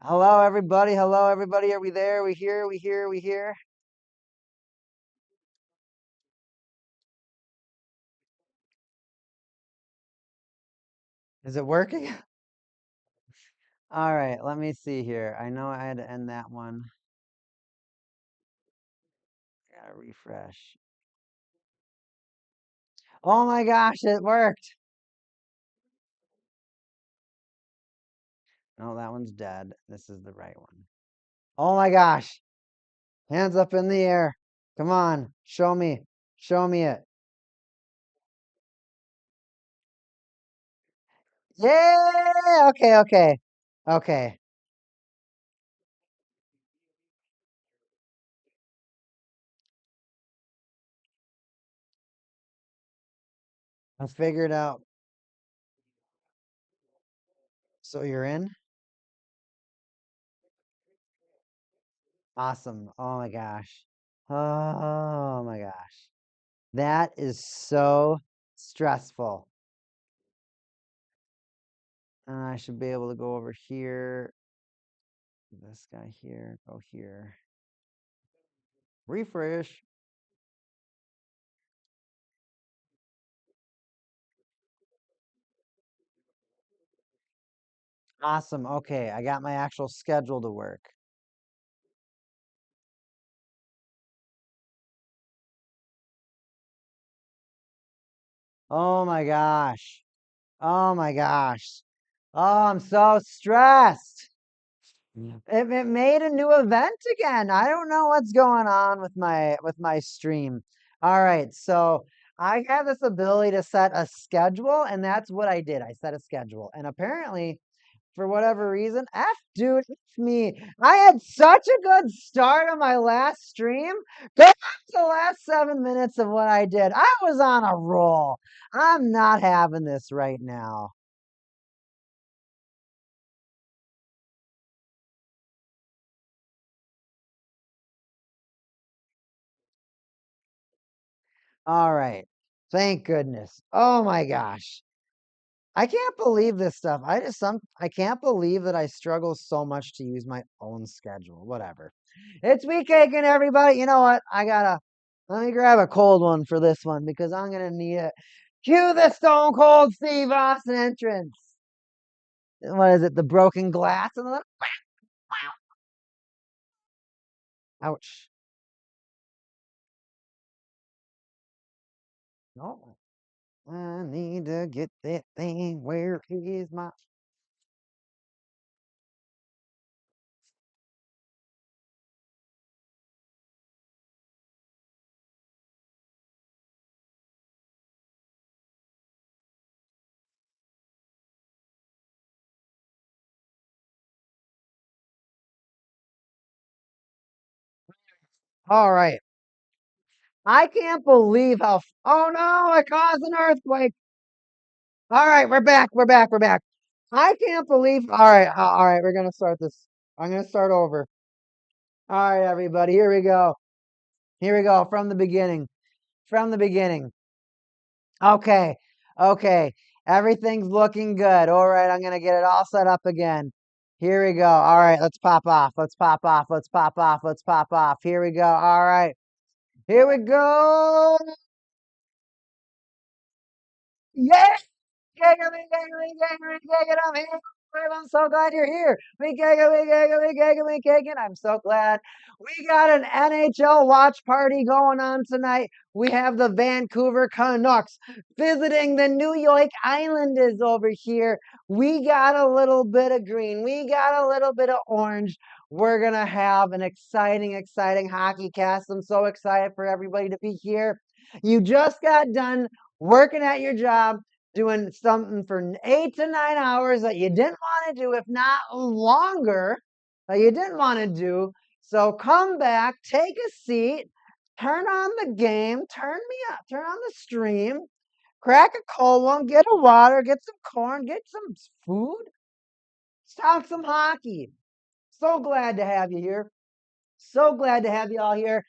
Hello, everybody. Hello, everybody. Are we there? We here? We here? We here? Is it working? All right. Let me see here. I know I had to end that one. Gotta refresh. Oh my gosh, it worked. No, that one's dead. This is the right one. Oh my gosh. Hands up in the air. Come on. Show me. Show me it. Yeah. Okay. Okay. Okay. I figured out. So you're in? Awesome. Oh my gosh. Oh my gosh. That is so stressful. And I should be able to go over here. This guy here, go here. Refresh. Awesome. Okay, I got my actual schedule to work. Oh my gosh. Oh my gosh. Oh, I'm so stressed. It made a new event again. I don't know what's going on with my stream. All right, so I have this ability to set a schedule, and that's what I did. I set a schedule, and apparently, for whatever reason, dude, F me. I had such a good start on my last stream. Go back to the last 7 minutes of what I did. I was on a roll. I'm not having this right now. All right. Thank goodness. Oh my gosh. I can't believe this stuff. I can't believe that I struggle so much to use my own schedule. Whatever. It's week again, everybody. You know what? Let me grab a cold one for this one because I'm gonna need it. Cue the Stone Cold Steve Austin entrance. What is it? The broken glass and the ouch. No. I need to get that thing. Where is my all right. I can't believe oh no, I caused an earthquake. All right, we're back. We're back. We're back. I can't believe. All right. We're gonna start this. I'm gonna start over. All right, everybody. Here we go. Here we go from the beginning. From the beginning. Okay. Okay. Everything's looking good. All right. I'm gonna get it all set up again. Here we go. All right. Let's pop off. Let's pop off. Let's pop off. Let's pop off. Here we go. All right. Here we go. Yes. I'm here. I'm so glad you're here. I'm so glad. We got an NHL watch party going on tonight. We have the Vancouver Canucks visiting the New York Islanders over here. We got a little bit of green. We got a little bit of orange. We're going to have an exciting, exciting hockey cast. I'm so excited for everybody to be here. You just got done working at your job, doing something for 8 to 9 hours that you didn't want to do, if not longer, that you didn't want to do. So come back, take a seat, turn on the game, turn me up, turn on the stream, crack a cold one, get a water, get some corn, get some food, talk some hockey. So glad to have you here. So glad to have you all here.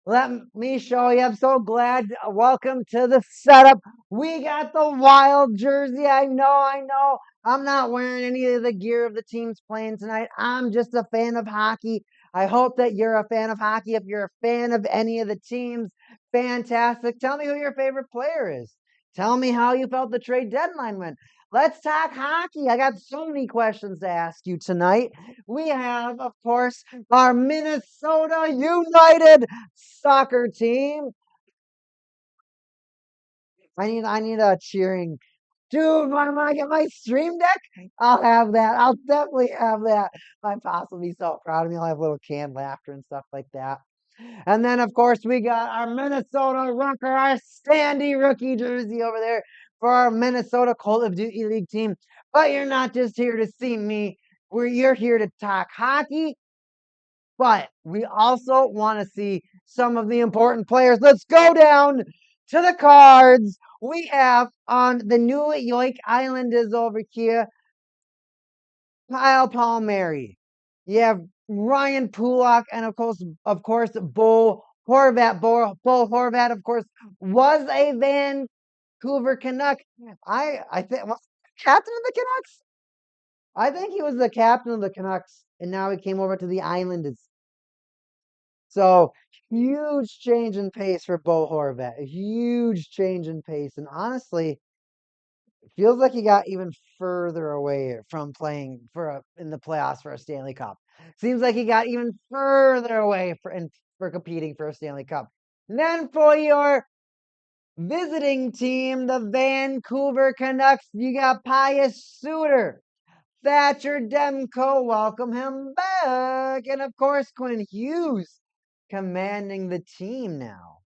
Let me show you. I'm so glad. Welcome to the setup. We got the wild jersey. I know. I'm not wearing any of the gear of the teams playing tonight. I'm just a fan of hockey. I hope that you're a fan of hockey. If you're a fan of any of the teams, fantastic. Tell me who your favorite player is. Tell me how you felt the trade deadline went. Let's talk hockey. I got so many questions to ask you tonight. We have, of course, our Minnesota United soccer team. I need a cheering. Dude, when am I get my stream deck? I'll have that. I'll definitely have that. My boss will be so proud of me. I'll have little canned laughter and stuff like that. And then, of course, we got our Minnesota Rucker, our Standy rookie jersey over there for our Minnesota Call of Duty League team. But you're not just here to see me. You're here to talk hockey. But we also want to see some of the important players. Let's go down to the cards. We have on the New York Islanders over here, Kyle Palmieri. You have Ryan Pulak, and of course, Bo Horvat. Bo Horvat, of course, was a Vancouver Canuck. I think captain of the Canucks. I think he was the captain of the Canucks, and now he came over to the Islanders. So huge change in pace for Bo Horvat. A huge change in pace. And honestly, it feels like he got even further away from playing in the playoffs for a Stanley Cup. Seems like he got even further away for competing for a Stanley Cup. And then for your visiting team, the Vancouver Canucks, you got Pius Suter. Thatcher Demko, welcome him back. And of course, Quinn Hughes commanding the team now.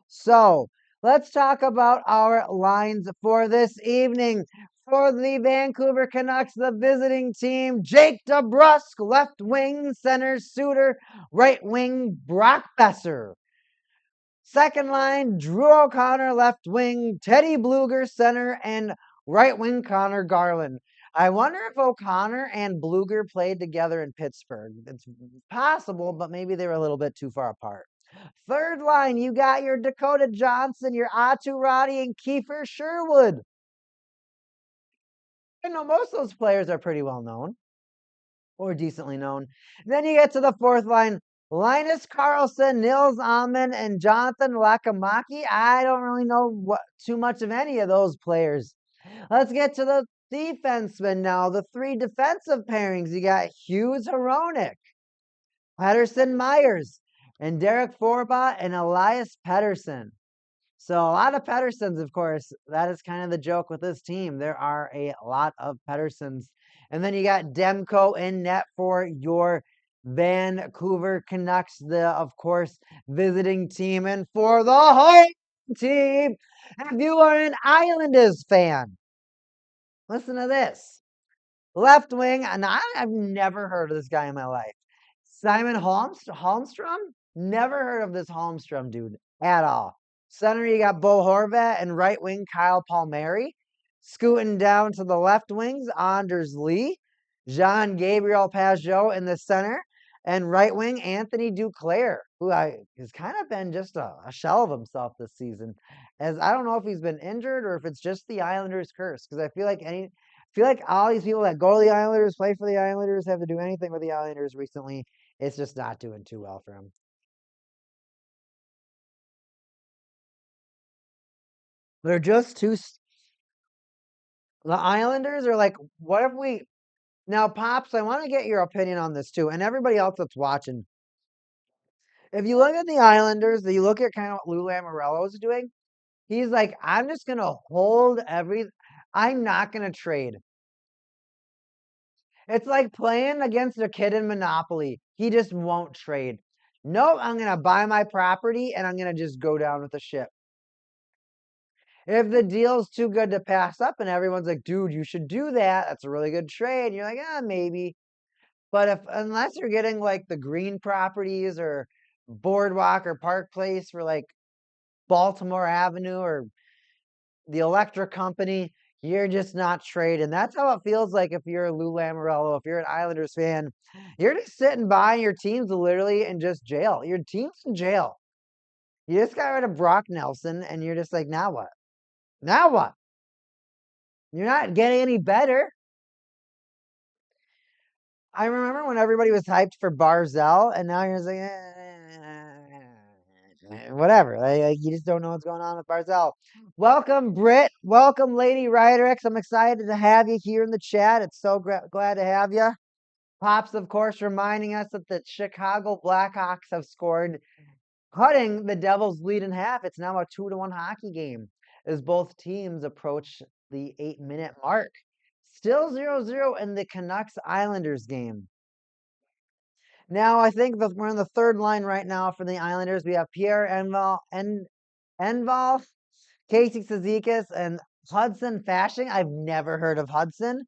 So let's talk about our lines for this evening. For the Vancouver Canucks, the visiting team, Jake DeBrusk, left wing, center Suter, right wing, Brock Besser. Second line, Drew O'Connor, left wing, Teddy Bluger, center, and right wing, Connor Garland. I wonder if O'Connor and Bluger played together in Pittsburgh. It's possible, but maybe they were a little bit too far apart. Third line, you got your Dakota Johnson, your Atu Roddy, and Kiefer Sherwood. I know most of those players are pretty well known or decently known. Then you get to the fourth line, Linus Carlson, Nils Amman, and Jonathan Lakamaki. I don't really know too much of any of those players. Let's get to the defensemen now. The three defensive pairings. You got Hughes Hronek, Pedersen Myers, and Derek Forbach and Elias Pettersson. So a lot of Petterssons, of course. That is kind of the joke with this team. There are a lot of Petterssons. And then you got Demko in net for your Vancouver Canucks, of course, visiting team. And for the home team, if you are an Islanders fan, listen to this. Left wing, and I've never heard of this guy in my life. Simon Holmstrom? Never heard of this Holmstrom dude at all. Center, you got Bo Horvat, and right wing, Kyle Palmieri. Scooting down to the left wings, Anders Lee, Jean Gabriel Pajot in the center, and right wing, Anthony Duclair, who has kind of been just a shell of himself this season. As I don't know if he's been injured or if it's just the Islanders' curse, because I feel like all these people that go to the Islanders, play for the Islanders, have to do anything with the Islanders recently. It's just not doing too well for him. They're just too. The Islanders are like, what if we. Now, Pops, I want to get your opinion on this too, and everybody else that's watching. If you look at the Islanders, you look at kind of what Lou Lamoriello is doing. He's like, I'm just going to hold I'm not going to trade. It's like playing against a kid in Monopoly. He just won't trade. Nope, I'm going to buy my property and I'm going to just go down with the ship. If the deal's too good to pass up and everyone's like, dude, you should do that. That's a really good trade. You're like, maybe. But unless you're getting like the green properties or Boardwalk or Park Place for like Baltimore Avenue or the electric company, you're just not trading. That's how it feels like if you're Lou Lamoriello, if you're an Islanders fan, you're just sitting by and your team's literally in just jail. Your team's in jail. You just got rid of Brock Nelson and you're just like, now what? Now what? You're not getting any better. I remember when everybody was hyped for Barzell, and now you're just like, whatever. Like, you just don't know what's going on with Barzell. Welcome, Britt. Welcome, Lady Ryderx. I'm excited to have you here in the chat. It's so glad to have you. Pops, of course, reminding us that the Chicago Blackhawks have scored, cutting the Devils' lead in half. It's now a 2-1 hockey game as both teams approach the 8-minute mark. Still 0-0 in the Canucks Islanders game. Now, I think that we're in the third line right now for the Islanders. We have Pierre Enval, Casey Cizikas, and Hudson Fashing. I've never heard of Hudson.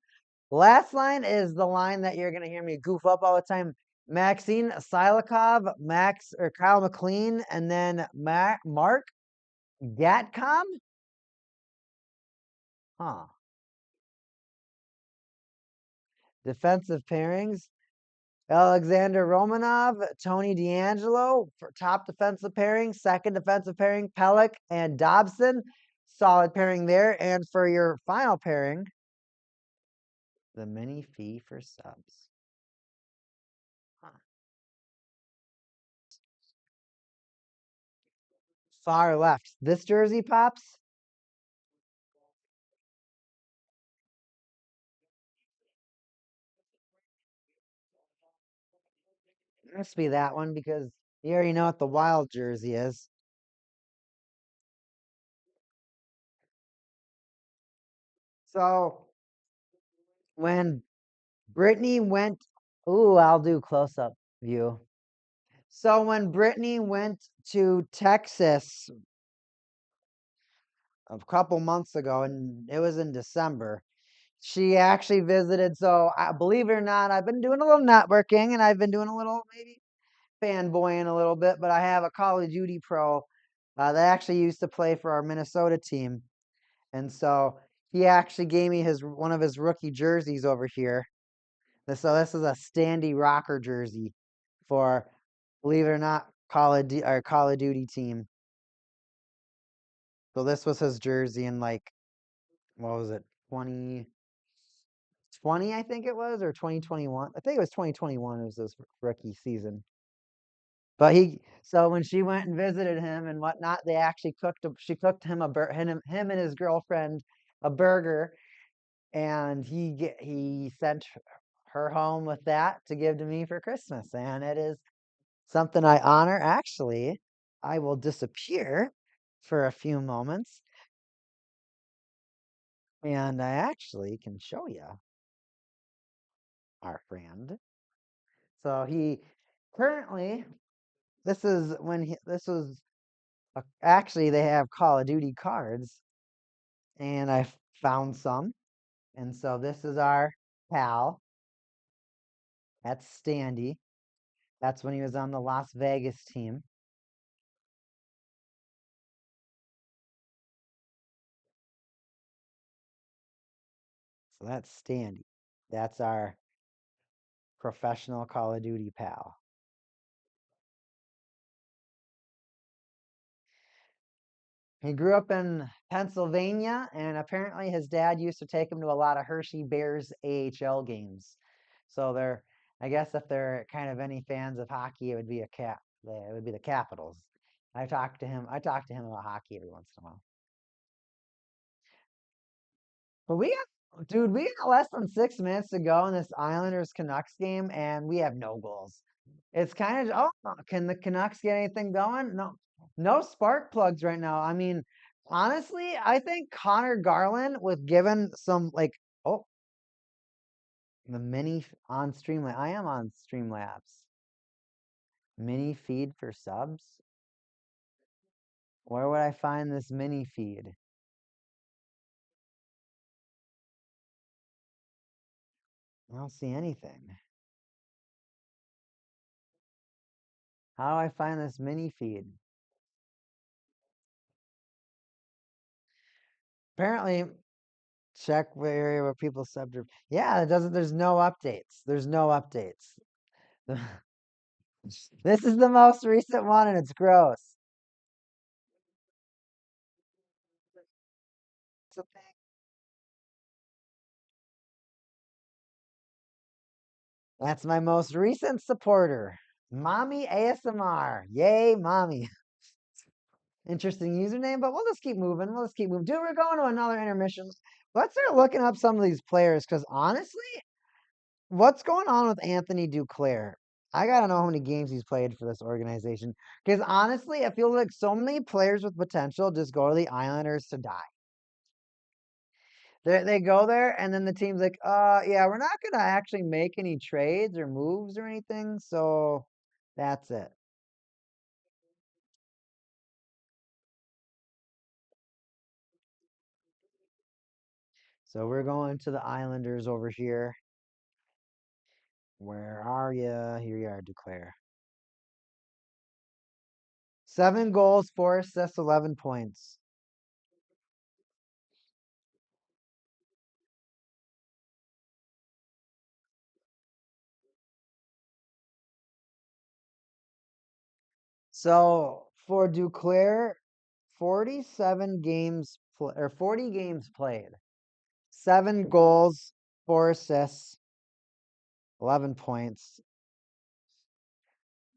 Last line is the line that you're going to hear me goof up all the time. Maxine Silikov, Kyle McLean, and then Mark Gatcom. Huh. Defensive pairings. Alexander Romanov, Tony DeAngelo for top defensive pairing. Second defensive pairing, Pellick and Dobson. Solid pairing there. And for your final pairing, the mini fee for subs. Huh. Far left. This jersey, Pops? Must be that one because you already know what the Wild jersey is. So when Brittany went, ooh, I'll do close up view. So when Brittany went to Texas a couple months ago, and it was in December, she actually visited. So believe it or not, I've been doing a little networking and I've been doing a little maybe fanboying a little bit, but I have a Call of Duty pro that actually used to play for our Minnesota team. And so he actually gave me one of his rookie jerseys over here. So this is a Standy Rocker jersey for, believe it or not, Call of Duty team. So this was his jersey in like, what was it, 2020, I think it was, or 2021. I think it was 2021. It was his rookie season. But so when she went and visited him and whatnot, they actually she cooked him him and his girlfriend a burger, and he sent her home with that to give to me for Christmas, and it is something I honor. Actually, I will disappear for a few moments, and I actually can show you our friend. So he currently, this was actually they have Call of Duty cards, and I found some, and so this is our pal. That's Standy. That's when he was on the Las Vegas team. So that's Standy. That's our professional Call of Duty pal. He grew up in Pennsylvania, and apparently his dad used to take him to a lot of Hershey Bears AHL games. So I guess if they're kind of any fans of hockey, it would be it would be the Capitals. I talked to him about hockey every once in a while. But we got less than 6 minutes to go in this Islanders Canucks game, and we have no goals. It's kind of, can the Canucks get anything going? No spark plugs right now. I mean, honestly, I think Connor Garland with given some like, oh, the mini on Streamlabs. I am on Streamlabs. Mini feed for subs. Where would I find this mini feed? I don't see anything. How do I find this mini feed? Apparently, check where area where people sub. Yeah, it doesn't. There's no updates. There's no updates. This is the most recent one, and it's gross. It's a thing. That's my most recent supporter. Mommy ASMR. Yay, mommy. Interesting username, but we'll just keep moving. We'll just keep moving. Dude, we're going to another intermission. Let's start looking up some of these players because honestly, what's going on with Anthony Duclair? I gotta know how many games he's played for this organization. Because honestly, I feel like so many players with potential just go to the Islanders to die. They go there, and then the team's like, yeah, we're not gonna actually make any trades or moves or anything, so that's it. So we're going to the Islanders over here. Where are you? Here you are, Duclair. 7 goals, 4 assists, 11 points. So for Duclair, 47 games or 40 games played, 7 goals, 4 assists, 11 points.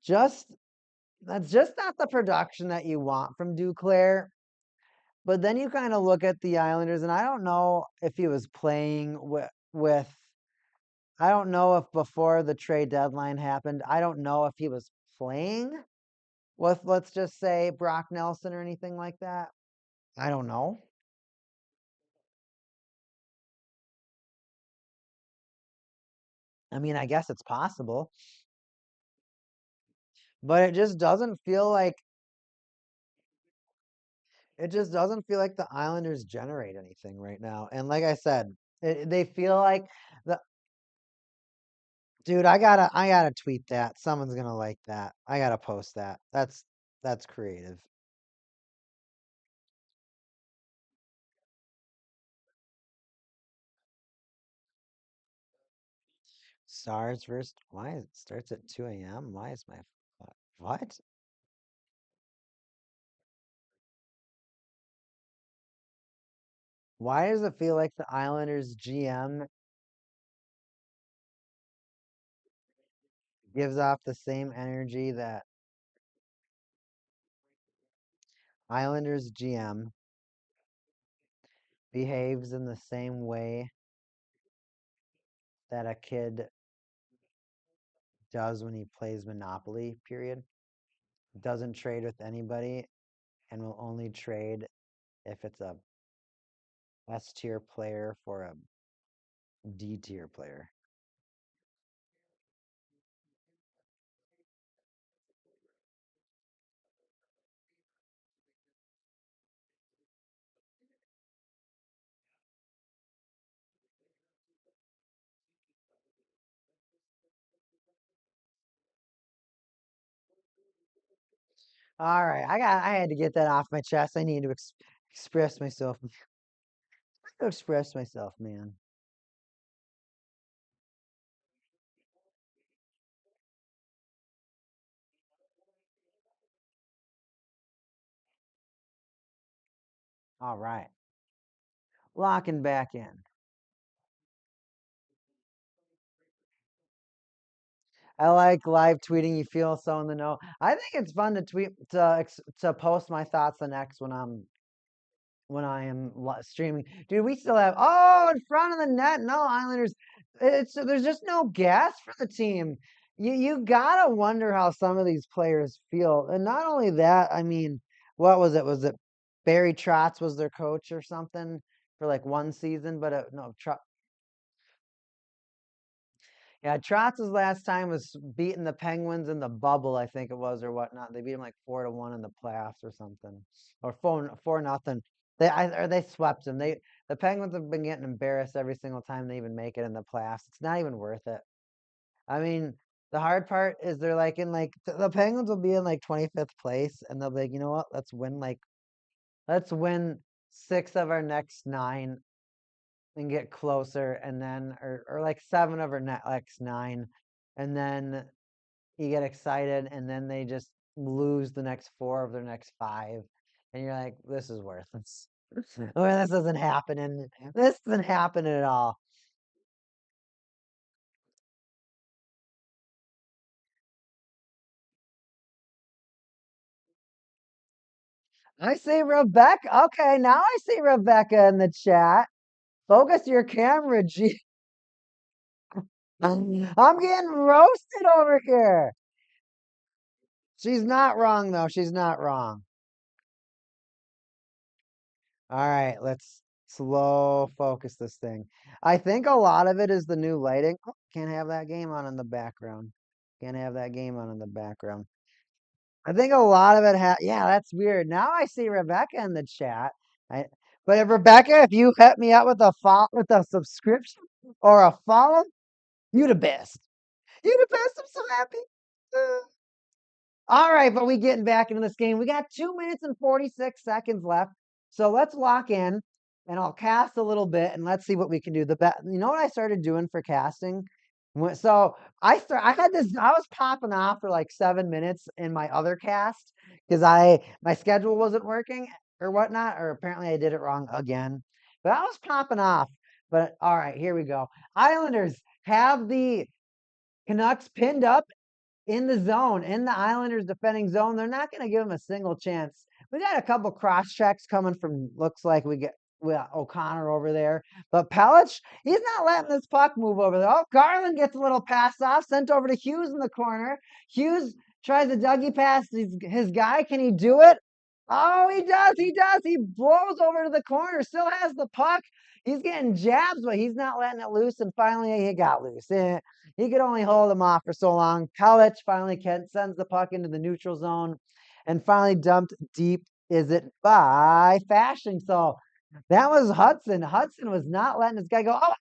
Just that's just not the production that you want from Duclair. But then you kind of look at the Islanders, and I don't know if he was playing with. I don't know if before the trade deadline happened, I don't know if he was playing with, let's just say, Brock Nelson or anything like that. I don't know. I mean, I guess it's possible, but it just doesn't feel like the Islanders generate anything right now. And like I said, they feel like the dude. I gotta tweet that. Someone's gonna like that. I gotta post that. That's creative. Stars versus why it starts at 2 a.m. Why is my what? Why does it feel like the Islanders GM gives off the same energy that Islanders GM behaves in the same way that a kid does when he plays Monopoly, period? Doesn't trade with anybody and will only trade if it's a S tier player for a D tier player. All right, I had to get that off my chest. I need to express myself. To express myself, man. All right, locking back in. I like live tweeting. You feel so in the know. I think it's fun to tweet to post my thoughts the next when I am streaming. Dude, we still have in front of the net. No Islanders. It's there's just no gas for the team. You gotta wonder how some of these players feel. And not only that, I mean, what was it? Was it Barry Trotz was their coach or something for like one season? But no, yeah, Trotz's last time was beating the Penguins in the bubble, I think it was, or whatnot. They beat them like 4-1 in the playoffs or something, or 4 nothing. They swept them. The Penguins have been getting embarrassed every single time they even make it in the playoffs. It's not even worth it. I mean, the hard part is they're like in like the Penguins will be in like 25th place, and they'll be like, you know what? Let's win 6 of our next 9 and get closer, and then or like 7 of our next 9, and then you get excited, and then they just lose the next 4 of their next 5, and you're like, this is worthless. Well, this isn't happening. This isn't happening at all. I see Rebecca. Okay, now I see Rebecca in the chat. Focus your camera, G. I'm getting roasted over here. She's not wrong, though. She's not wrong. All right, let's slow focus this thing. I think a lot of it is the new lighting. Oh, can't have that game on in the background. Can't have that game on in the background. I think a lot of it yeah, that's weird. Now I see Rebecca in the chat. I, but if Rebecca, if you hit me up with a subscription or a follow, you the best. You the best. I'm so happy. All right, but we getting back into this game. We got 2 minutes and 46 seconds left. So let's lock in and I'll cast a little bit and let's see what we can do. You know what I started doing for casting? So I was popping off for like 7 minutes in my other cast because my schedule wasn't working or whatnot, or apparently I did it wrong again. But I was popping off. But all right, here we go. Islanders have the Canucks pinned up in the zone, in the Islanders defending zone. They're not going to give them a single chance. We got a couple cross checks coming from, looks like we got O'Connor over there. But Pellich, he's not letting this puck move over there. Oh, Garland gets a little pass off, sent over to Hughes in the corner. Hughes tries a Dougie pass his guy. Can he do it? Oh, he does. He does. He blows over to the corner, still has the puck. He's getting jabs, but he's not letting it loose. And finally, he got loose. He could only hold him off for so long. Pellich finally sends the puck into the neutral zone and finally dumped deep. Is it by Fasching? So that was Hudson. Hudson was not letting this guy go. Oh,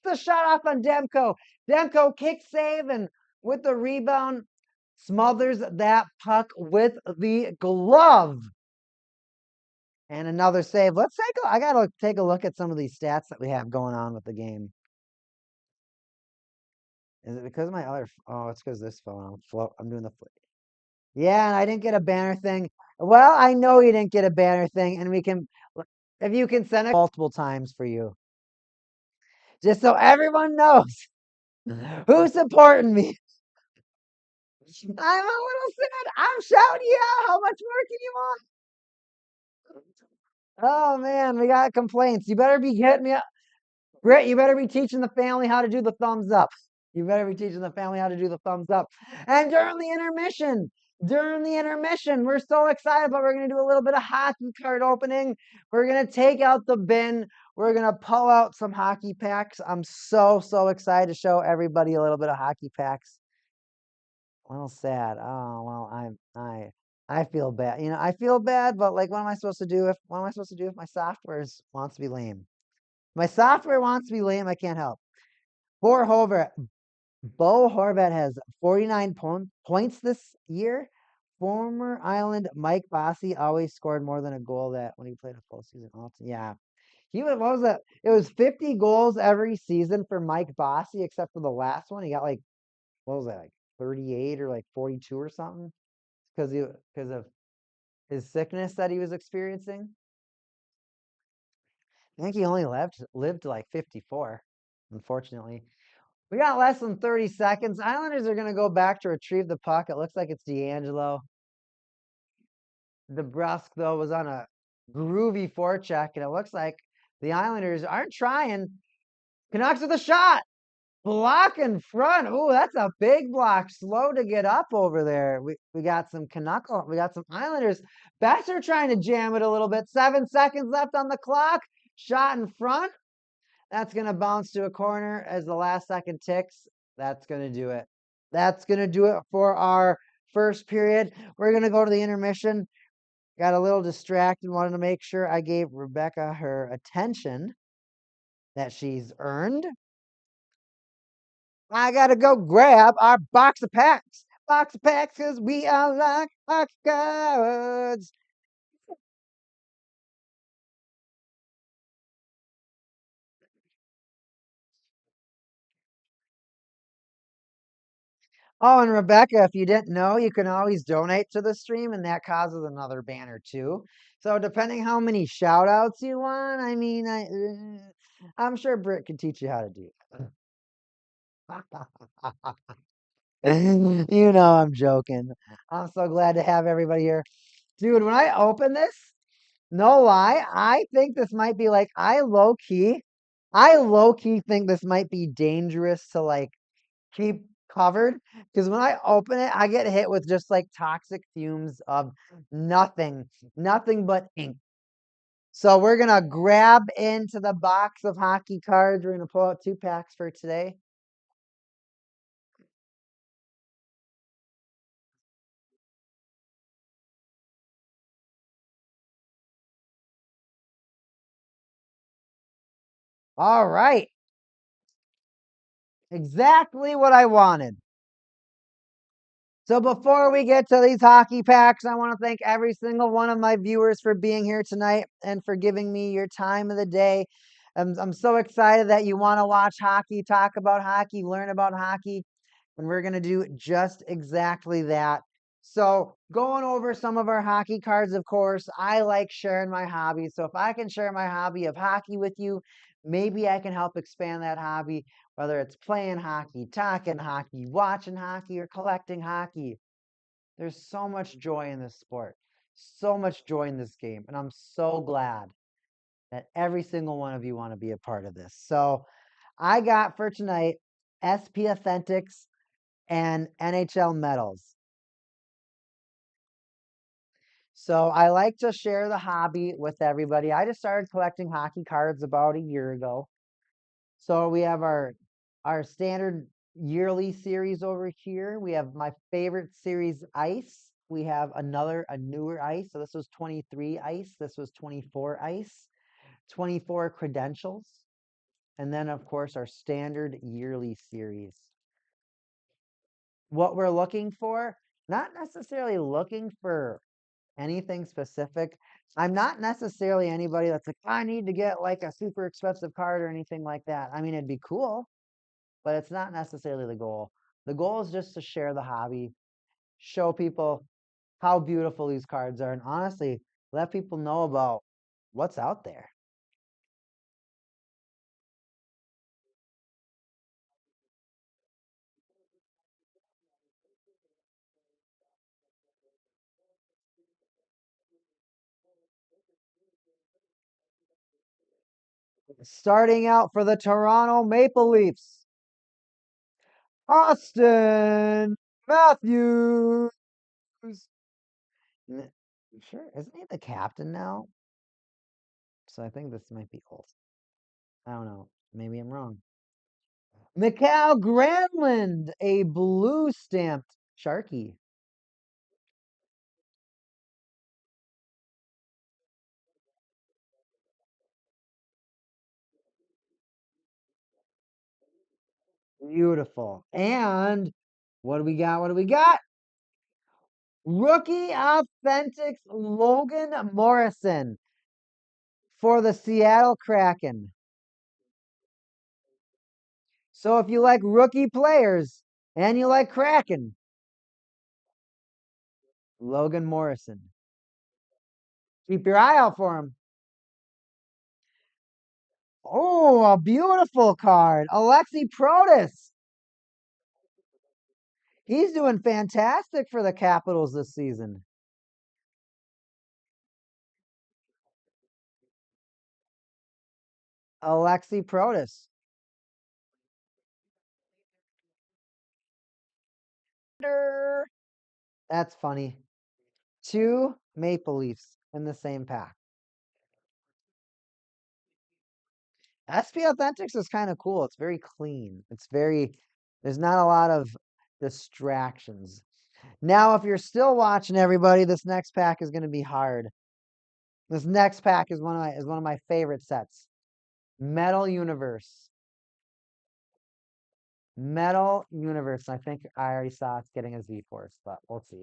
the shot off on Demko. Demko kick save and with the rebound smothers that puck with the glove. And another save. I gotta take a look at some of these stats that we have going on with the game. Is it because of my other? Oh, it's because this phone. I'm doing the flip. Yeah, and I didn't get a banner thing. Well, I know you didn't get a banner thing, and if you can send it multiple times for you, just so everyone knows who's supporting me. I'm a little sad. I'm shouting you out. How much more can you want? Oh man, we got complaints. You better be getting me up. Britt, you better be teaching the family how to do the thumbs up. You better be teaching the family how to do the thumbs up. And during the intermission, we're so excited, but we're going to do a little bit of hockey card opening. We're going to take out the bin. We're going to pull out some hockey packs. I'm so, so excited to show everybody a little bit of hockey packs. A little sad. Oh, well, I feel bad. I feel bad, but like, what am I supposed to do if my software wants to be lame? My software wants to be lame. I can't help. Poor Horvat. Bo Horvat has 49 points this year. Former Island Mike Bossy always scored more than a goal that when he played a full season. Yeah. What was that? It was 50 goals every season for Mike Bossy, except for the last one. He got like, what was that, like 38 or like 42 or something? Because of his sickness that he was experiencing. I think he only lived to like 54, unfortunately. We got less than 30 seconds. Islanders are going to go back to retrieve the puck. It looks like it's D'Angelo. DeBrusque, though, was on a groovy forecheck, and it looks like the Islanders aren't trying. Canucks with a shot. Block in front. Ooh, that's a big block. Slow to get up over there. We got some we got some Islanders. Besser trying to jam it a little bit. 7 seconds left on the clock. Shot in front. That's going to bounce to a corner as the last second ticks. That's going to do it. That's going to do it for our first period. We're going to go to the intermission. Got a little distracted. Wanted to make sure I gave Rebecca her attention that she's earned. I got to go grab our box of packs. Box of packs because we are like hockey cards. Oh, and Rebecca, if you didn't know, you can always donate to the stream, and that causes another banner too. So depending how many shout outs you want, I mean, I'm sure Britt can teach you how to do it. I'm joking. I'm so glad to have everybody here. Dude, when I open this, no lie, I think this might be like I low key think this might be dangerous to like keep covered because when I open it, I get hit with just like toxic fumes of nothing, nothing but ink. So we're gonna grab into the box of hockey cards. We're gonna pull out 2 packs for today. All right. Exactly what I wanted. So before we get to these hockey packs, I want to thank every single one of my viewers for being here tonight and for giving me your time of the day. I'm so excited that you want to watch hockey, talk about hockey, learn about hockey, and we're going to do just exactly that. So going over some of our hockey cards, of course, I like sharing my hobby. So if I can share my hobby of hockey with you, maybe I can help expand that hobby, whether it's playing hockey, talking hockey, watching hockey, or collecting hockey. There's so much joy in this sport, so much joy in this game. And I'm so glad that every single one of you want to be a part of this. So I got for tonight SP Authentics and NHL medals. So I like to share the hobby with everybody. I just started collecting hockey cards about a year ago. So we have our standard yearly series over here. We have my favorite series ice. We have a newer ice. So this was 23 ice. This was 24 ice, 24 credentials. And then of course our standard yearly series. What we're looking for, not necessarily looking for anything specific. I'm not necessarily anybody that's like, I need to get like a super expensive card or anything like that. I mean, it'd be cool, but it's not necessarily the goal. The goal is just to share the hobby, show people how beautiful these cards are, and honestly, let people know about what's out there. Starting out for the Toronto Maple Leafs, Austin Matthews. Sure, isn't he the captain now? So I think this might be old. I don't know. Maybe I'm wrong. Mikhail Granlund, a blue stamped Sharky. Beautiful. And what do we got? What do we got? Rookie Authentics Logan Morrison for the Seattle Kraken. So if you like rookie players and you like Kraken, Logan Morrison. Keep your eye out for him. Oh, a beautiful card. Alexi Protis. He's doing fantastic for the Capitals this season. Alexi Protis. That's funny. 2 Maple Leafs in the same pack. SP Authentics is kind of cool. It's very clean. There's not a lot of distractions. Now, if you're still watching everybody, this next pack is going to be hard. This next pack is one of my favorite sets. Metal Universe. Metal Universe. I think I already saw it's getting a Z Force, but we'll see.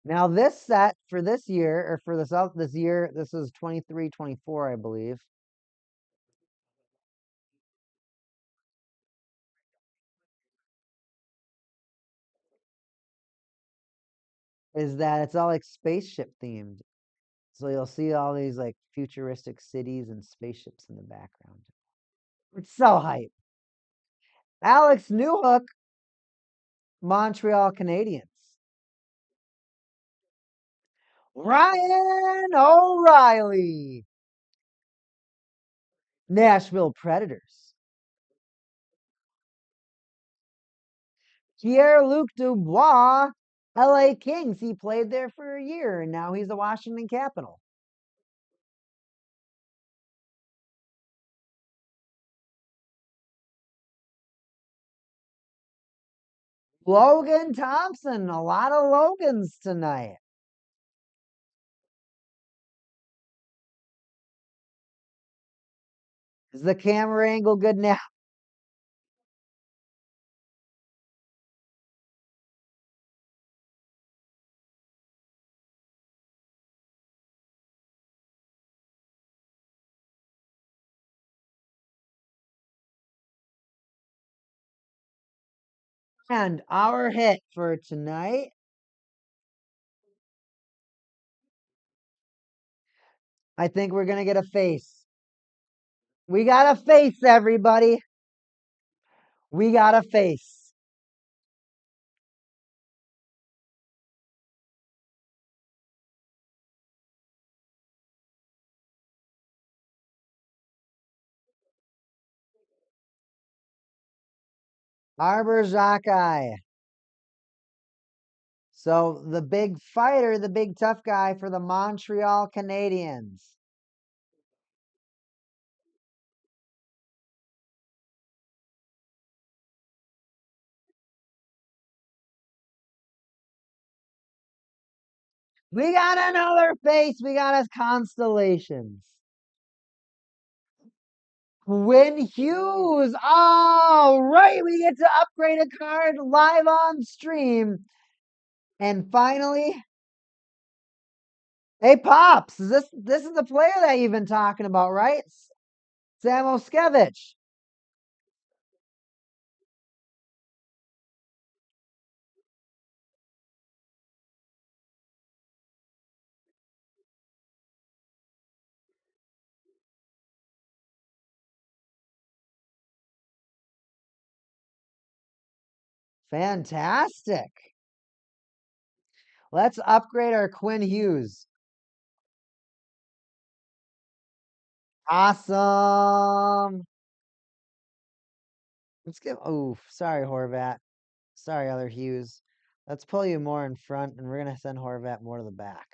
Now this set for this year, or for this year, this is 23-24, I believe. Is that it's all like spaceship themed. So you'll see all these like futuristic cities and spaceships in the background. It's so hype. Alex Newhook, Montreal Canadiens. Ryan O'Reilly. Nashville Predators. Pierre-Luc Dubois. LA Kings. He played there for a year, and now he's a Washington Capital. Logan Thompson. A lot of Logans tonight. Is the camera angle good now? And our hit for tonight, I think we're going to get a face. We got a face, everybody. We got a face. Arbor Jacques. So the big fighter, the big tough guy for the Montreal Canadiens. We got another face. We got his constellations. Quinn Hughes. All right. We get to upgrade a card live on stream. And finally, hey Pops, this is the player that you've been talking about, right? Samoskevich. Fantastic. Let's upgrade our Quinn Hughes. Awesome. Let's give. Oh, sorry, Horvat. Sorry, other Hughes. Let's pull you more in front, and we're gonna send Horvat more to the back.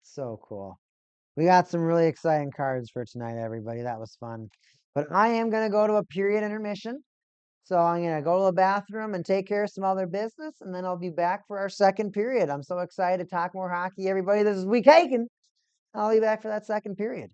So cool. We got some really exciting cards for tonight, everybody. That was fun. But I am gonna go to a period intermission. So I'm going to go to the bathroom and take care of some other business, and then I'll be back for our second period. I'm so excited to talk more hockey, everybody. This is Week Haken. I'll be back for that second period.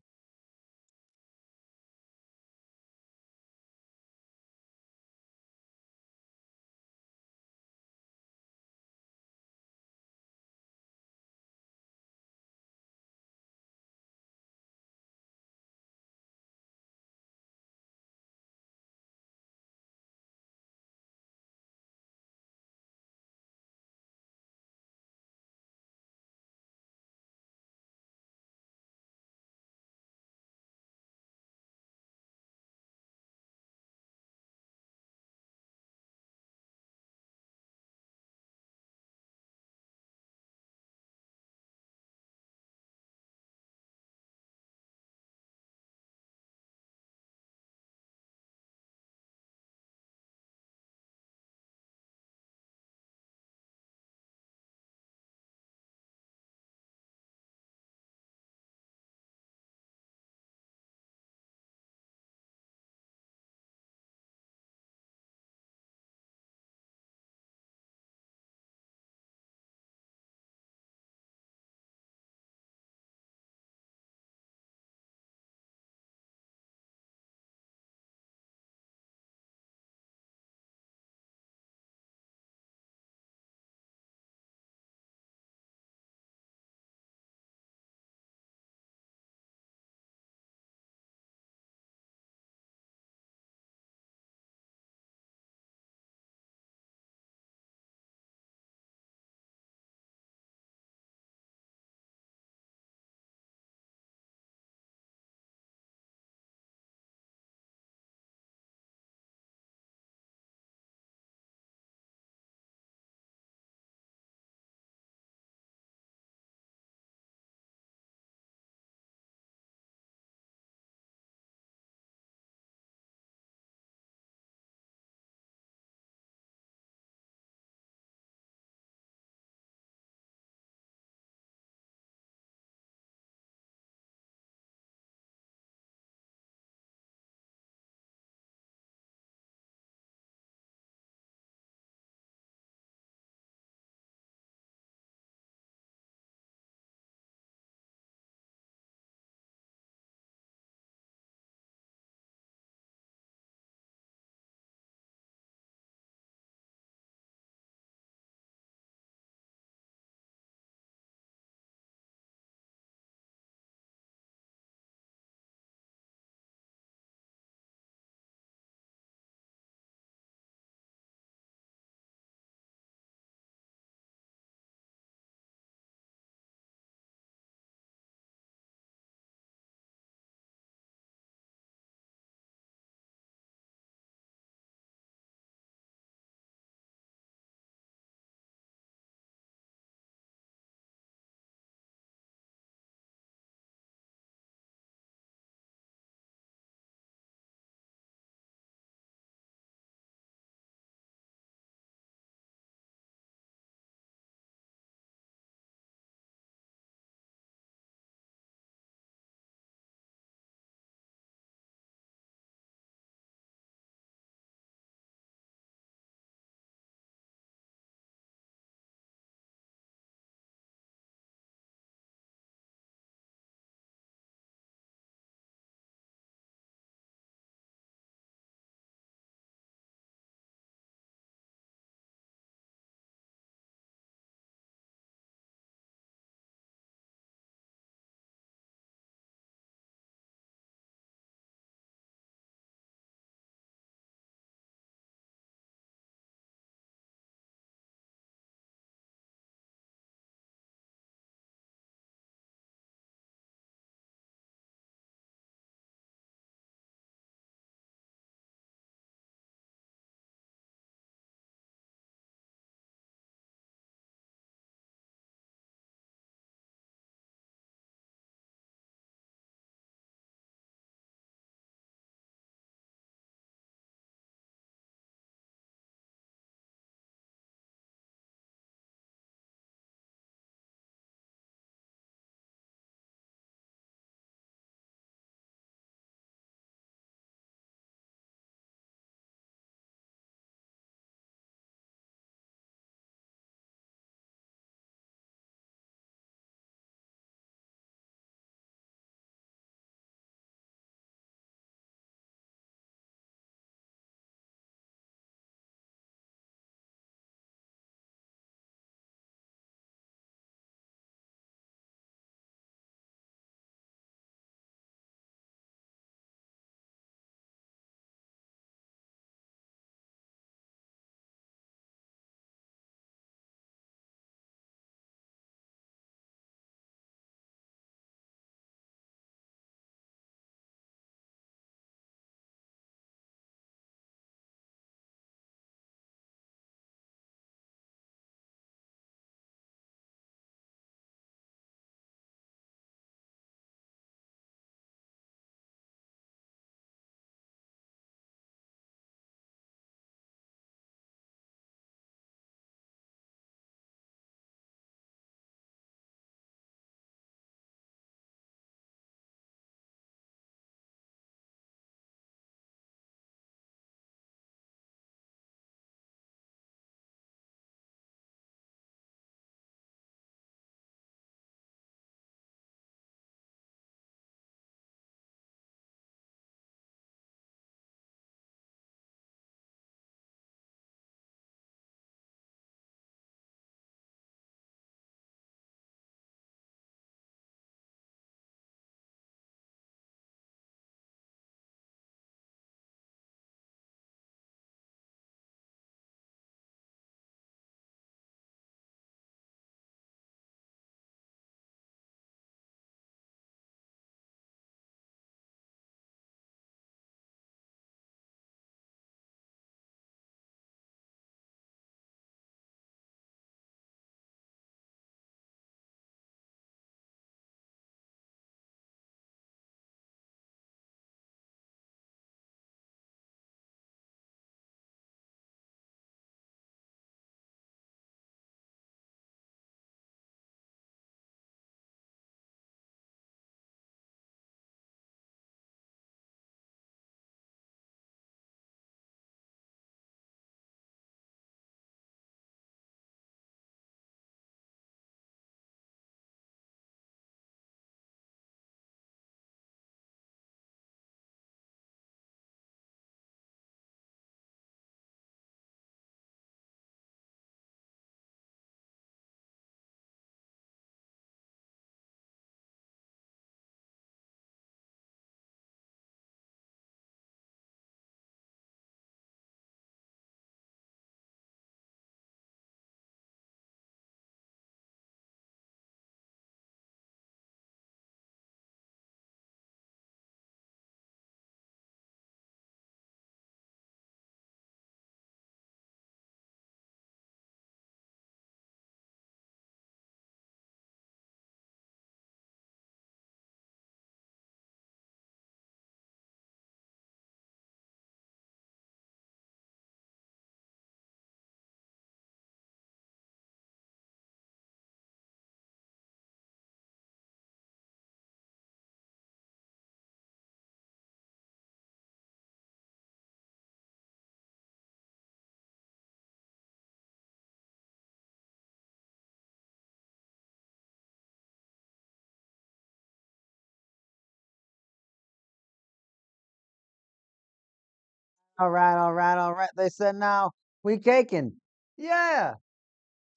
All right, all right, all right. They said now we caking. Yeah.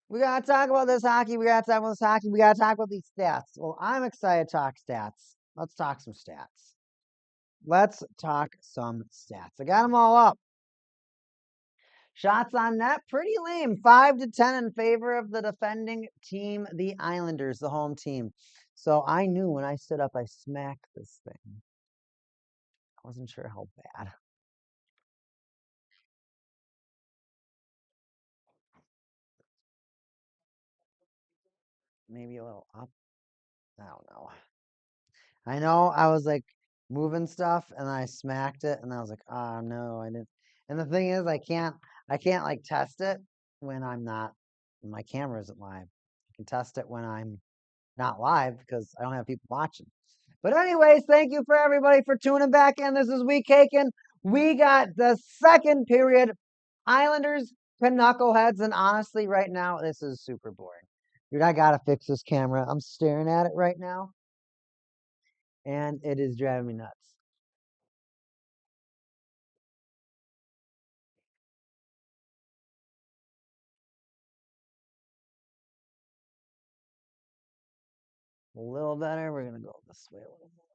We gotta talk about this hockey. We gotta talk about this hockey. We gotta talk about these stats. Well, I'm excited to talk stats. Let's talk some stats. Let's talk some stats. I got them all up. Shots on net, pretty lame. 5-10 in favor of the defending team, the Islanders, the home team. So I knew when I stood up, I smacked this thing. I wasn't sure how bad. Maybe a little up. I don't know. I know I was like moving stuff and I smacked it and I was like, oh no, I didn't. And the thing is, I can't like test it when I'm not, when my camera isn't live. I can test it when I'm not live because I don't have people watching. But anyways, thank you for everybody for tuning back in. This is Week Caking. We got the second period. Islanders to knuckleheads, and honestly, right now, this is super boring. Dude, I gotta fix this camera. I'm staring at it right now, and it is driving me nuts. A little better. We're gonna go this way a little more.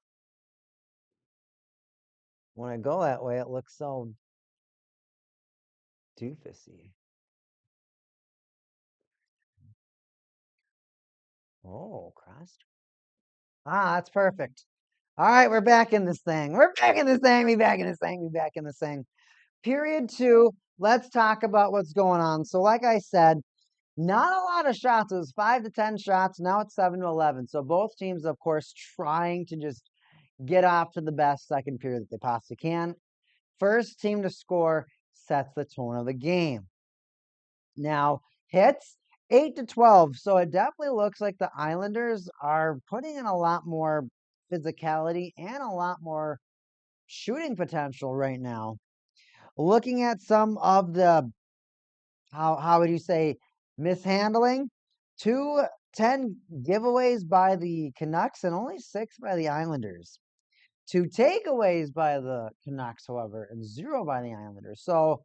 When I go that way, it looks so doofusy. Oh, crossed. Ah, that's perfect. All right, we're back in this thing. We're back in this thing. We back in this thing. We back in this thing. Period 2. Let's talk about what's going on. So, like I said, not a lot of shots. It was 5-10 shots. Now it's 7-11. So both teams, of course, trying to just get off to the best second period that they possibly can. First team to score sets the tone of the game. Now, hits 8-12. So it definitely looks like the Islanders are putting in a lot more physicality and a lot more shooting potential right now. Looking at some of the, how would you say, mishandling, 2-10 giveaways by the Canucks and only 6 by the Islanders. 2 takeaways by the Canucks, however, and 0 by the Islanders. So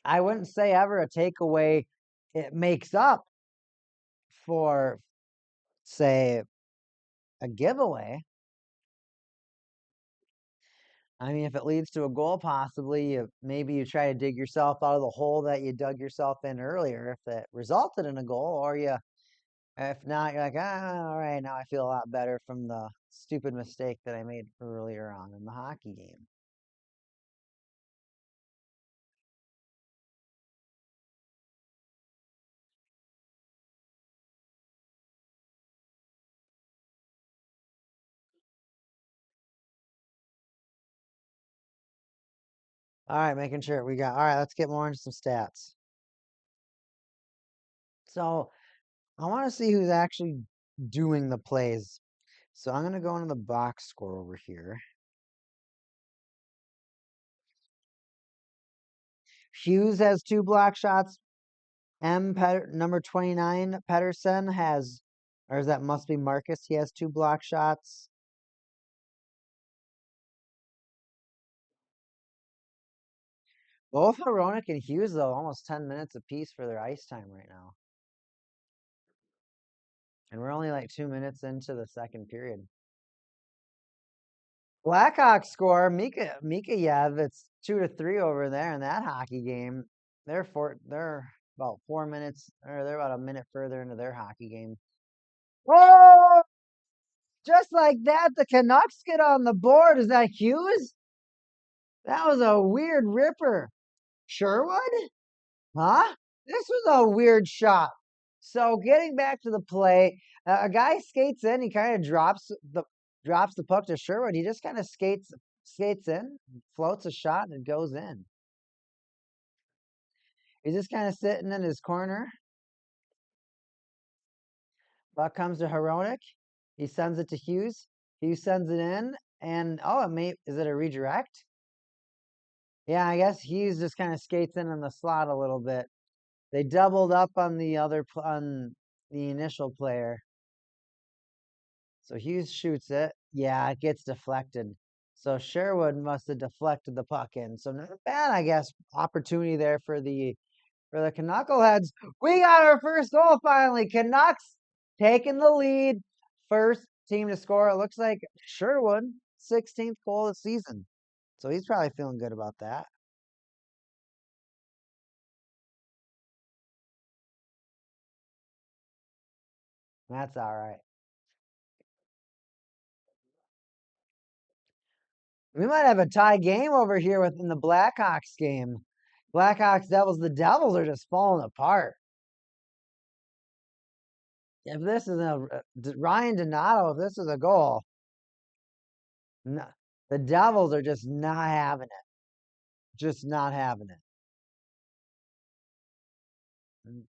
I wouldn't say ever a takeaway it makes up for, say, a giveaway. I mean, if it leads to a goal, possibly, maybe you try to dig yourself out of the hole that you dug yourself in earlier if it resulted in a goal, or if not, you're like, all right, now I feel a lot better from the stupid mistake that I made earlier on in the hockey game. All right, making sure we got, all right, let's get more into some stats. So I want to see who's actually doing the plays. So I'm going to go into the box score over here. Hughes has 2 block shots. Number 29, Pedersen has, or that must be Marcus. He has 2 block shots. Both Hronek and Hughes, though, almost 10 minutes apiece for their ice time right now. And we're only like 2 minutes into the second period. Blackhawks score. Mikheyev, it's 2-3 over there in that hockey game. They're about 4 minutes, or they're about a minute further into their hockey game. Oh, just like that, the Canucks get on the board. Is that Hughes? That was a weird ripper. Sherwood? Huh? This was a weird shot. So getting back to the play, a guy skates in. He kind of drops the puck to Sherwood. He just kind of skates in, floats a shot, and it goes in. He's just kind of sitting in his corner. Puck comes to Hronek. He sends it to Hughes. Hughes sends it in, and is it a redirect? Yeah, I guess Hughes just kind of skates in the slot a little bit. They doubled up on on the initial player. So Hughes shoots it. Yeah, it gets deflected. So Sherwood must have deflected the puck in. So not bad, I guess. Opportunity there for the Knuckleheads. We got our first goal finally. Canucks taking the lead. First team to score. It looks like Sherwood, 16th goal of the season. So he's probably feeling good about that. That's all right. We might have a tie game over here within the Blackhawks game. Blackhawks, Devils. The Devils are just falling apart. If this is Ryan Donato, if this is a goal, no, the Devils are just not having it. Just not having it. Mm.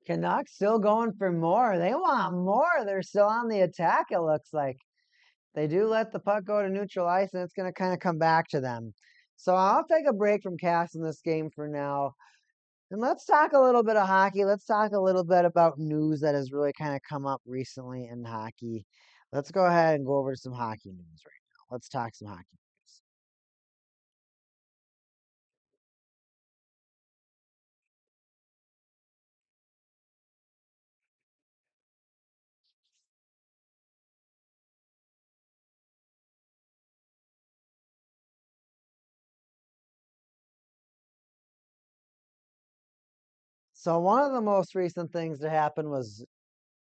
Canucks still going for more. They want more. They're still on the attack, it looks like. They do let the puck go to neutral ice, and it's going to kind of come back to them. So I'll take a break from casting this game for now. And let's talk a little bit of hockey. Let's talk a little bit about news that has really kind of come up recently in hockey. Let's go ahead and go over to some hockey news right now. Let's talk some hockey news. So one of the most recent things to happen was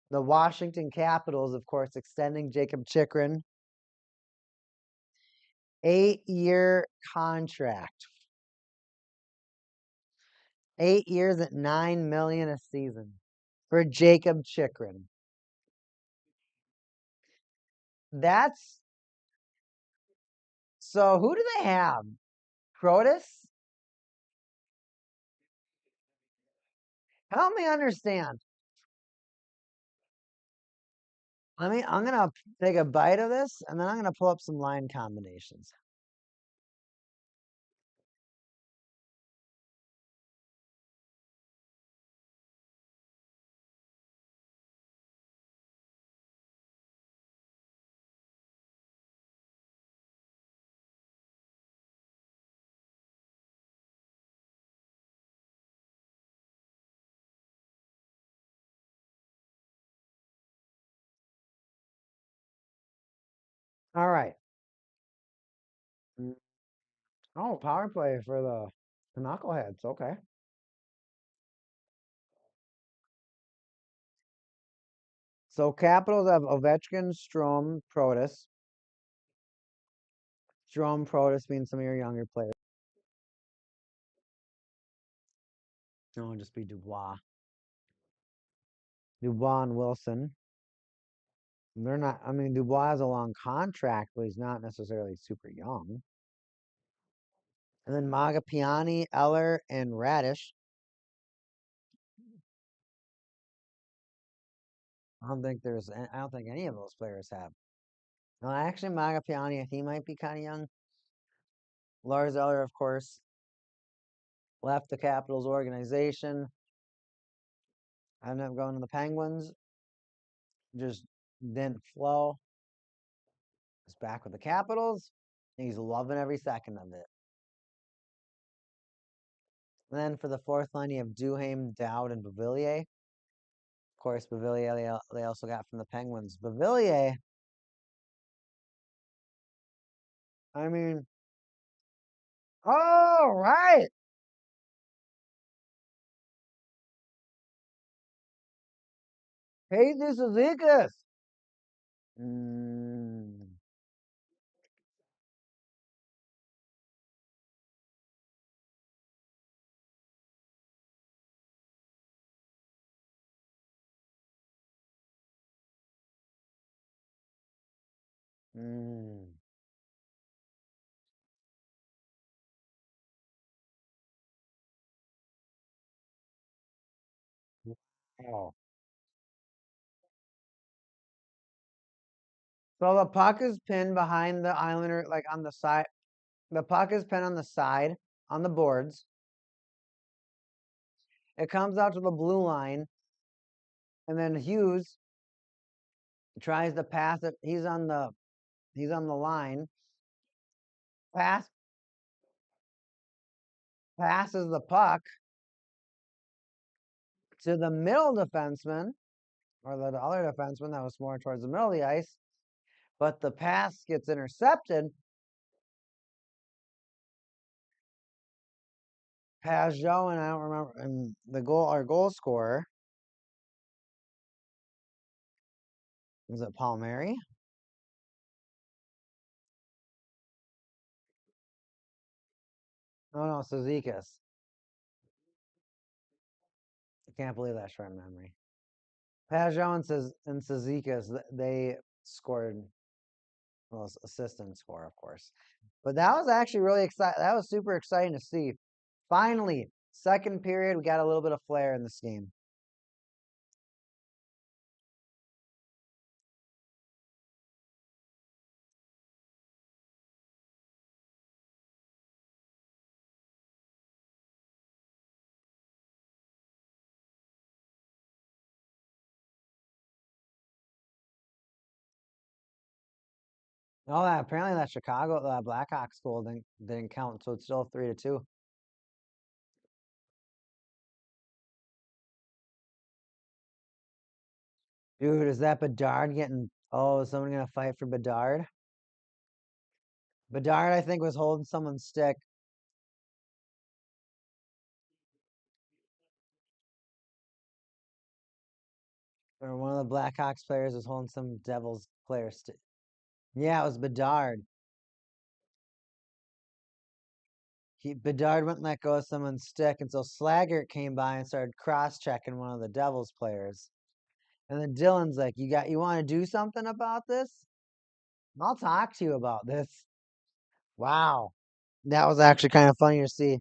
the Washington Capitals, of course, extending Jacob Chikrin 8-year contract. 8 years at $9 million a season for Jacob Chikrin. That's so. Who do they have? Protus? Help me understand. I'm gonna take a bite of this, and then I'm gonna pull up some line combinations. All right. Oh, power play for the knuckleheads. Okay. So Capitals have Ovechkin, Strom, Protus. Strom, Protus means some of your younger players. No, just be Dubois. Dubois and Wilson. They're not. I mean, Dubois has a long contract, but he's not necessarily super young. And then Magapiani, Eller, and Radish. I don't think any of those players have. No, actually, Magapiani, I think he might be kind of young. Lars Eller, of course, left the Capitals organization. Ended up going to the Penguins. Just didn't flow. He's back with the Capitals. He's loving every second of it. And then for the fourth line, you have Duhaime, Dowd, and Bavillier. Of course, Bavillier they also got from the Penguins. Bavillier, I mean, All right. Hey, this is Ikas. Mm, mm. Wow. So the puck is pinned behind the Islander, like on the side. The puck is pinned on the side on the boards. It comes out to the blue line, and then Hughes tries to pass it. He's on the line. Pass passes the puck to the middle defenseman or the other defenseman that was more towards the middle of the ice, but the pass gets intercepted. Pajot and I don't remember, and our goal scorer was it Palmieri? Oh no, Cizikas. I can't believe that short memory. Pajot and Cizikas, they scored, well, assistant score, of course. But that was actually really exciting. That was super exciting to see. Finally, second period, we got a little bit of flair in this game. Oh, apparently that Chicago, that Blackhawks goal didn't count, so it's still 3-2. Dude, is that Bedard getting? Oh, is someone gonna fight for Bedard? Bedard, I think, was holding someone's stick. Or one of the Blackhawks players was holding some Devils player stick. Yeah, it was Bedard. Bedard wouldn't let go of someone's stick, and so Slaggert came by and started cross-checking one of the Devils players. And then Dylan's like, You want to do something about this? I'll talk to you about this." Wow. That was actually kind of funny to see.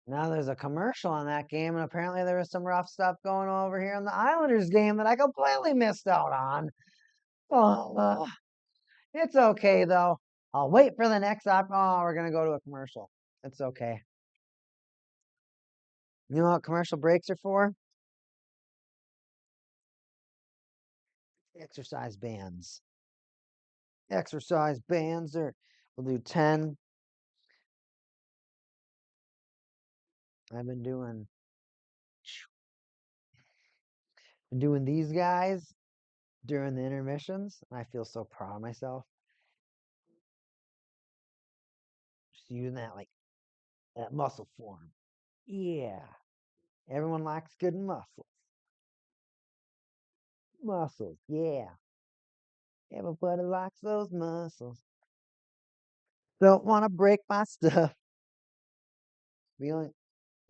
Now there's a commercial on that game, and apparently there was some rough stuff going over here in the Islanders game that I completely missed out on. Oh, it's okay though. I'll wait for the next Oh, we're gonna go to a commercial. It's okay. You know what commercial breaks are for? Exercise bands. Exercise bands are. We'll do 10. I've been doing these guys during the intermissions. I feel so proud of myself. Just using that muscle form. Yeah. Everyone likes good muscles. Muscles, yeah. Everybody likes those muscles. Don't want to break my stuff. Feeling,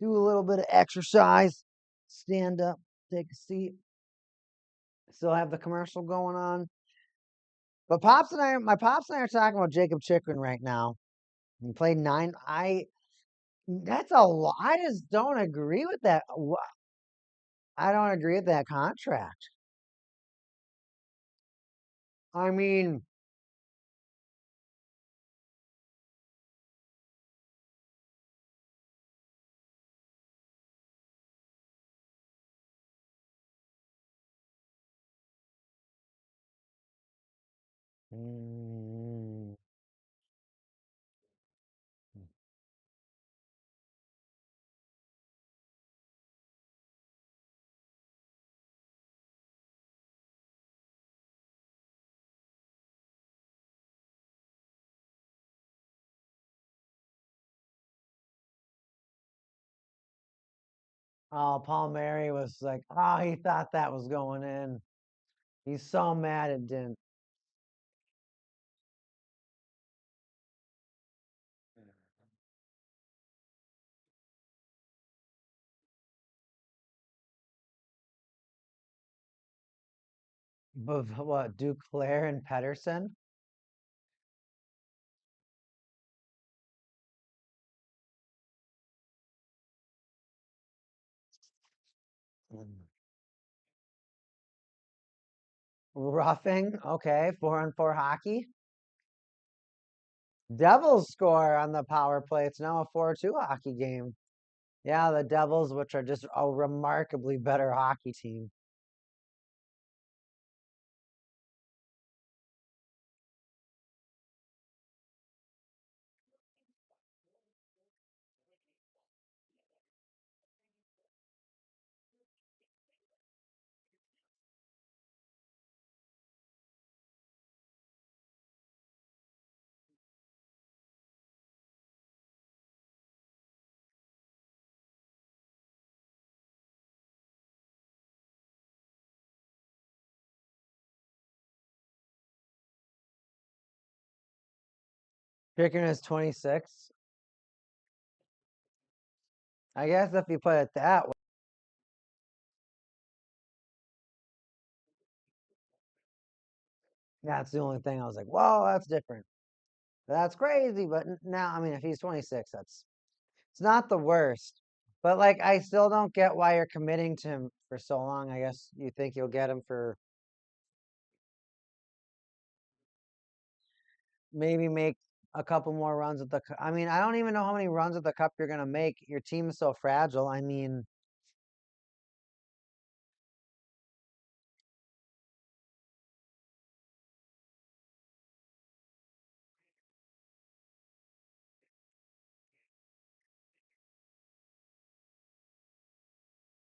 do a little bit of exercise. Stand up, take a seat. Still have the commercial going on. But my pops and I are talking about Jacob Chikrin right now. He played 9. That's a lot. I just don't agree with that. I don't agree with that contract. I mean, mm, Oh, Palmieri was like, oh, he thought that was going in. He's so mad it didn't. But what, Duclair and Pedersen? Mm. Roughing, okay, 4-on-4 hockey. Devils score on the power play. It's now a 4-2 hockey game. Yeah, the Devils, which are just a remarkably better hockey team. Chicken is 26. I guess if you put it that way. That's the only thing I was like, whoa, that's different. That's crazy. But now, I mean, if he's 26, it's not the worst. But like, I still don't get why you're committing to him for so long. I guess you think you'll get him for maybe make a couple more runs at the. I mean, I don't even know how many runs at the cup you're gonna make. Your team is so fragile. I mean,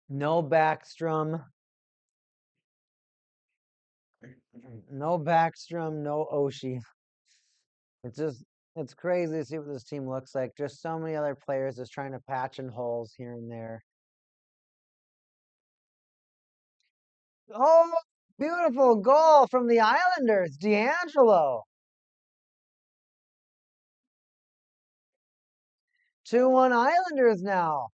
no Backstrom, no Backstrom, no Oshie. It's just it's crazy to see what this team looks like. Just so many other players just trying to patch in holes here and there. Oh, beautiful goal from the Islanders, D'Angelo. 2-1 Islanders now.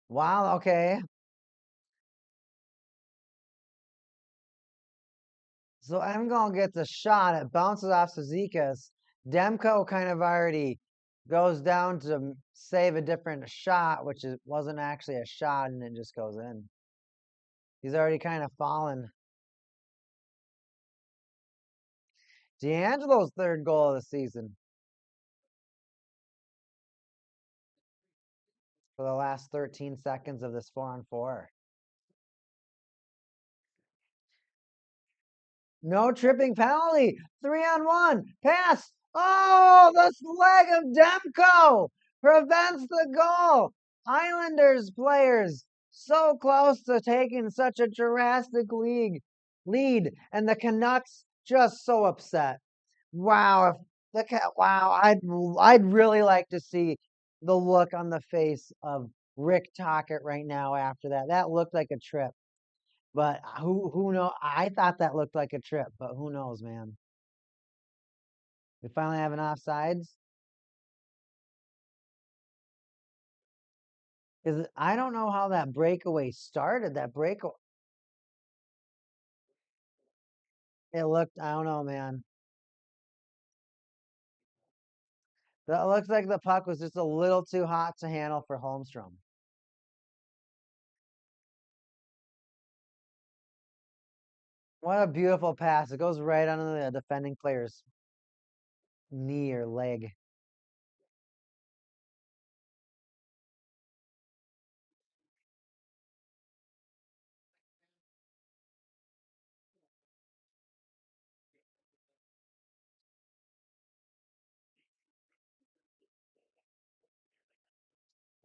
Wow, okay. So I'm gonna get the shot. It bounces off Zizekas. Demko kind of already goes down to save a different shot, which wasn't actually a shot, and it just goes in. He's already kind of fallen. D'Angelo's third goal of the season for the last 13 seconds of this 4-on-4. No tripping penalty. 3-on-1. Pass. Oh, the leg of Demko prevents the goal. Islanders players so close to taking such a drastic lead, and the Canucks just so upset. Wow, wow, I'd really like to see the look on the face of Rick Tocchet right now after that. That looked like a trip. But who know? I thought that looked like a trip, but who knows, man? We finally have an offsides. Because I don't know how that breakaway started. That break, it looked. I don't know, man. That looks like the puck was just a little too hot to handle for Holmstrom. What a beautiful pass! It goes right onto the defending player's knee or leg.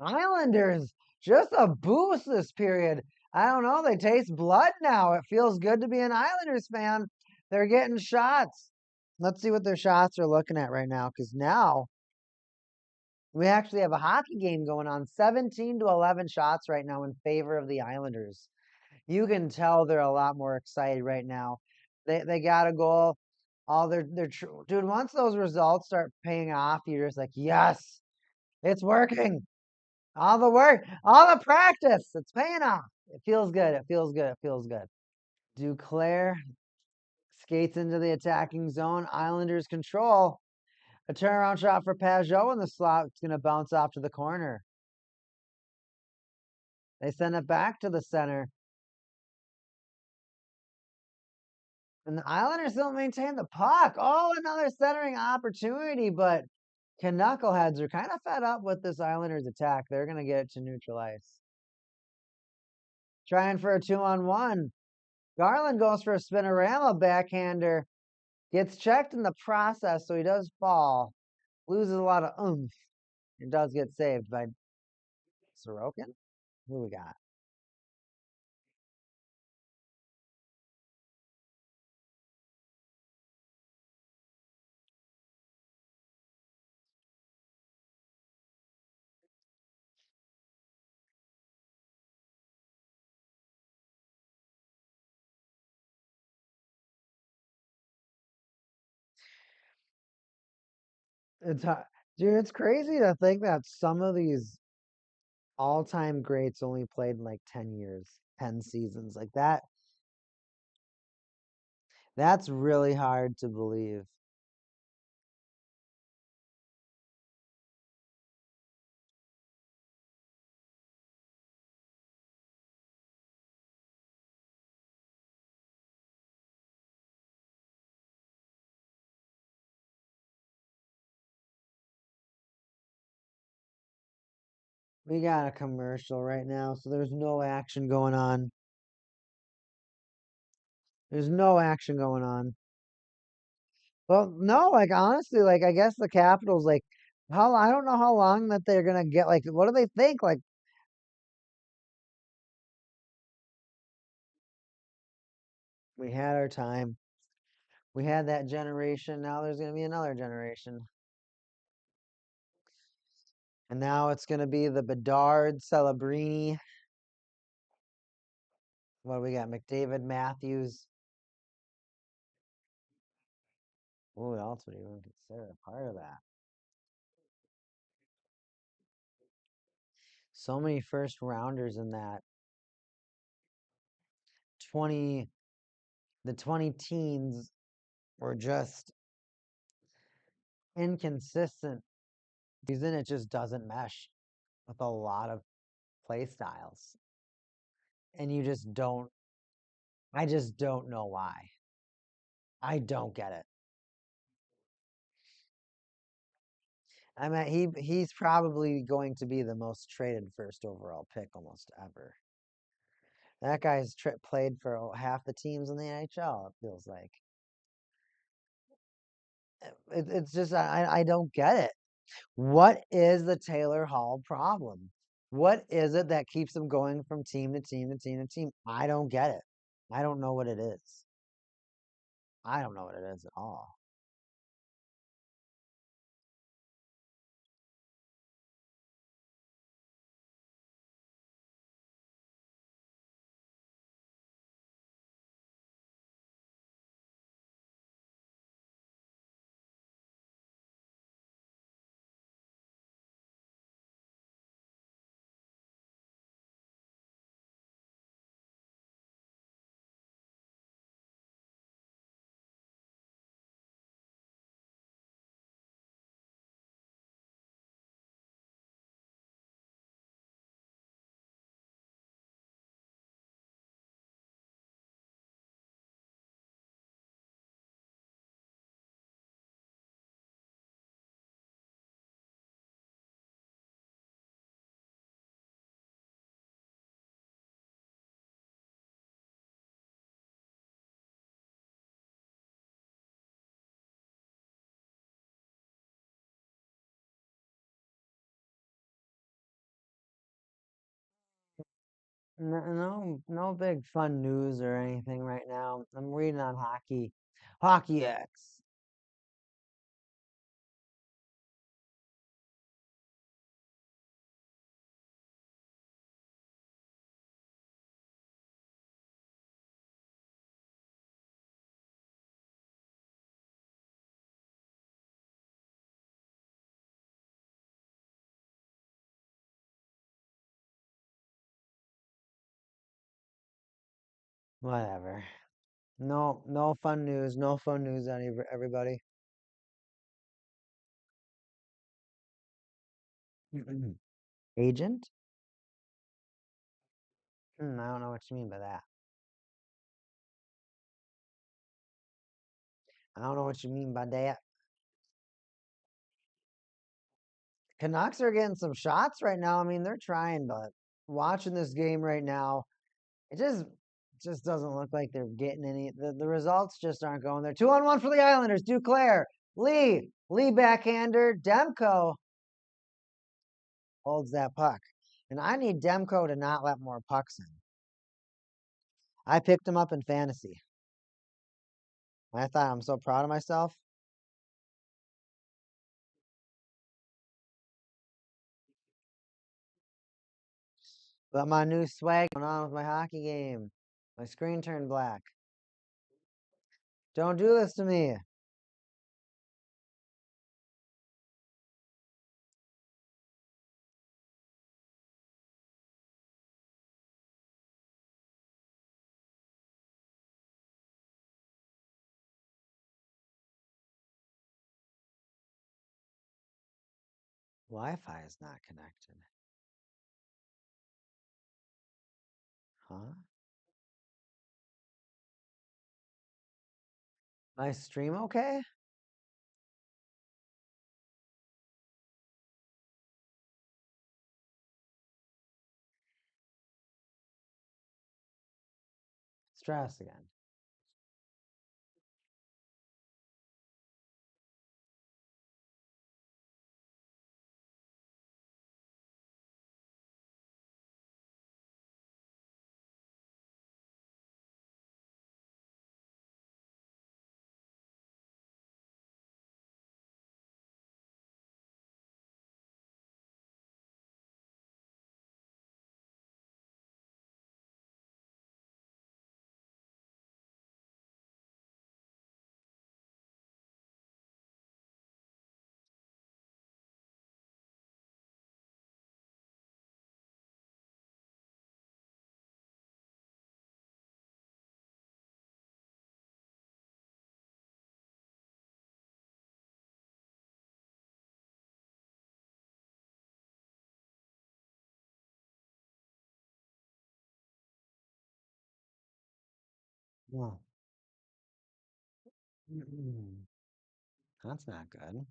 Islanders just a boost this period. I don't know. They taste blood now. It feels good to be an Islanders fan. They're getting shots. Let's see what their shots are looking at right now, because now we actually have a hockey game going on. 17-11 shots right now in favor of the Islanders. You can tell they're a lot more excited right now. They got a goal. All dude. Once those results start paying off, you're just like, yes, it's working. All the work, all the practice, it's paying off. It feels good. It feels good. It feels good. Duclair skates into the attacking zone. Islanders control. A turnaround shot for Pajot in the slot. It's going to bounce off to the corner. They send it back to the center. And the Islanders don't maintain the puck. Oh, another centering opportunity, but Knuckleheads are kind of fed up with this Islanders attack. They're going to get it to neutral ice. Trying for a 2-on-1. Garland goes for a spinorama backhander. Gets checked in the process, so he does fall. Loses a lot of oomph. It does get saved by Sorokin. Who we got? It's dude, it's crazy to think that some of these all-time greats only played in like 10 years, 10 seasons. Like that, that's really hard to believe. We got a commercial right now, so there's no action going on. There's no action going on. Well, no, like honestly, like I guess the Capitals, like how I don't know how long that they're gonna get. Like, what do they think? Like, we had our time. We had that generation. Now there's gonna be another generation, and now it's gonna be the Bedard, Celebrini. What do we got? McDavid, Matthews. Who else would you even consider a part of that? So many first rounders in that 20, the 20 teens were just inconsistent. Reason it just doesn't mesh with a lot of play styles. And you just don't, I just don't know why. I don't get it. I mean, he's probably going to be the most traded first overall pick almost ever. That guy's played for half the teams in the NHL, it feels like. It's just, I don't get it. What is the Taylor Hall problem? What is it that keeps him going from team to team to team to team? I don't get it. I don't know what it is. I don't know what it is at all. No big fun news or anything right now. I'm reading on Hockey X. Whatever. No fun news. No fun news on everybody. Agent? I don't know what you mean by that. I don't know what you mean by that. Canucks are getting some shots right now. I mean, they're trying, but watching this game right now, it just doesn't look like they're getting any. The results just aren't going there. 2-on-1 for the Islanders. Duclair, Lee backhander. Demko holds that puck, and I need Demko to not let more pucks in. I picked him up in fantasy. I thought I'm so proud of myself. But my new swag going on with my hockey game. My screen turned black. Don't do this to me. Wi-Fi is not connected. Huh? My stream okay? Stress again. Well, that's not good.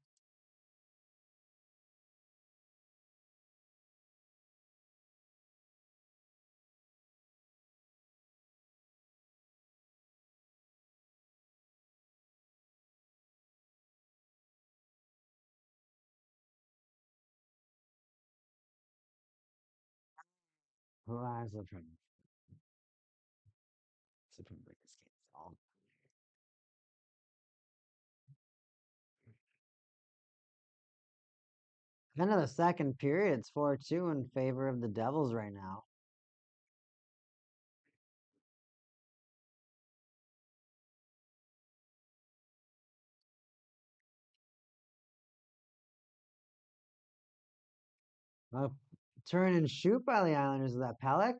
Why is it from break this game all? End of the second period, it's 4-2 in favor of the Devils right now. A turn and shoot by the Islanders. Is that Pelech?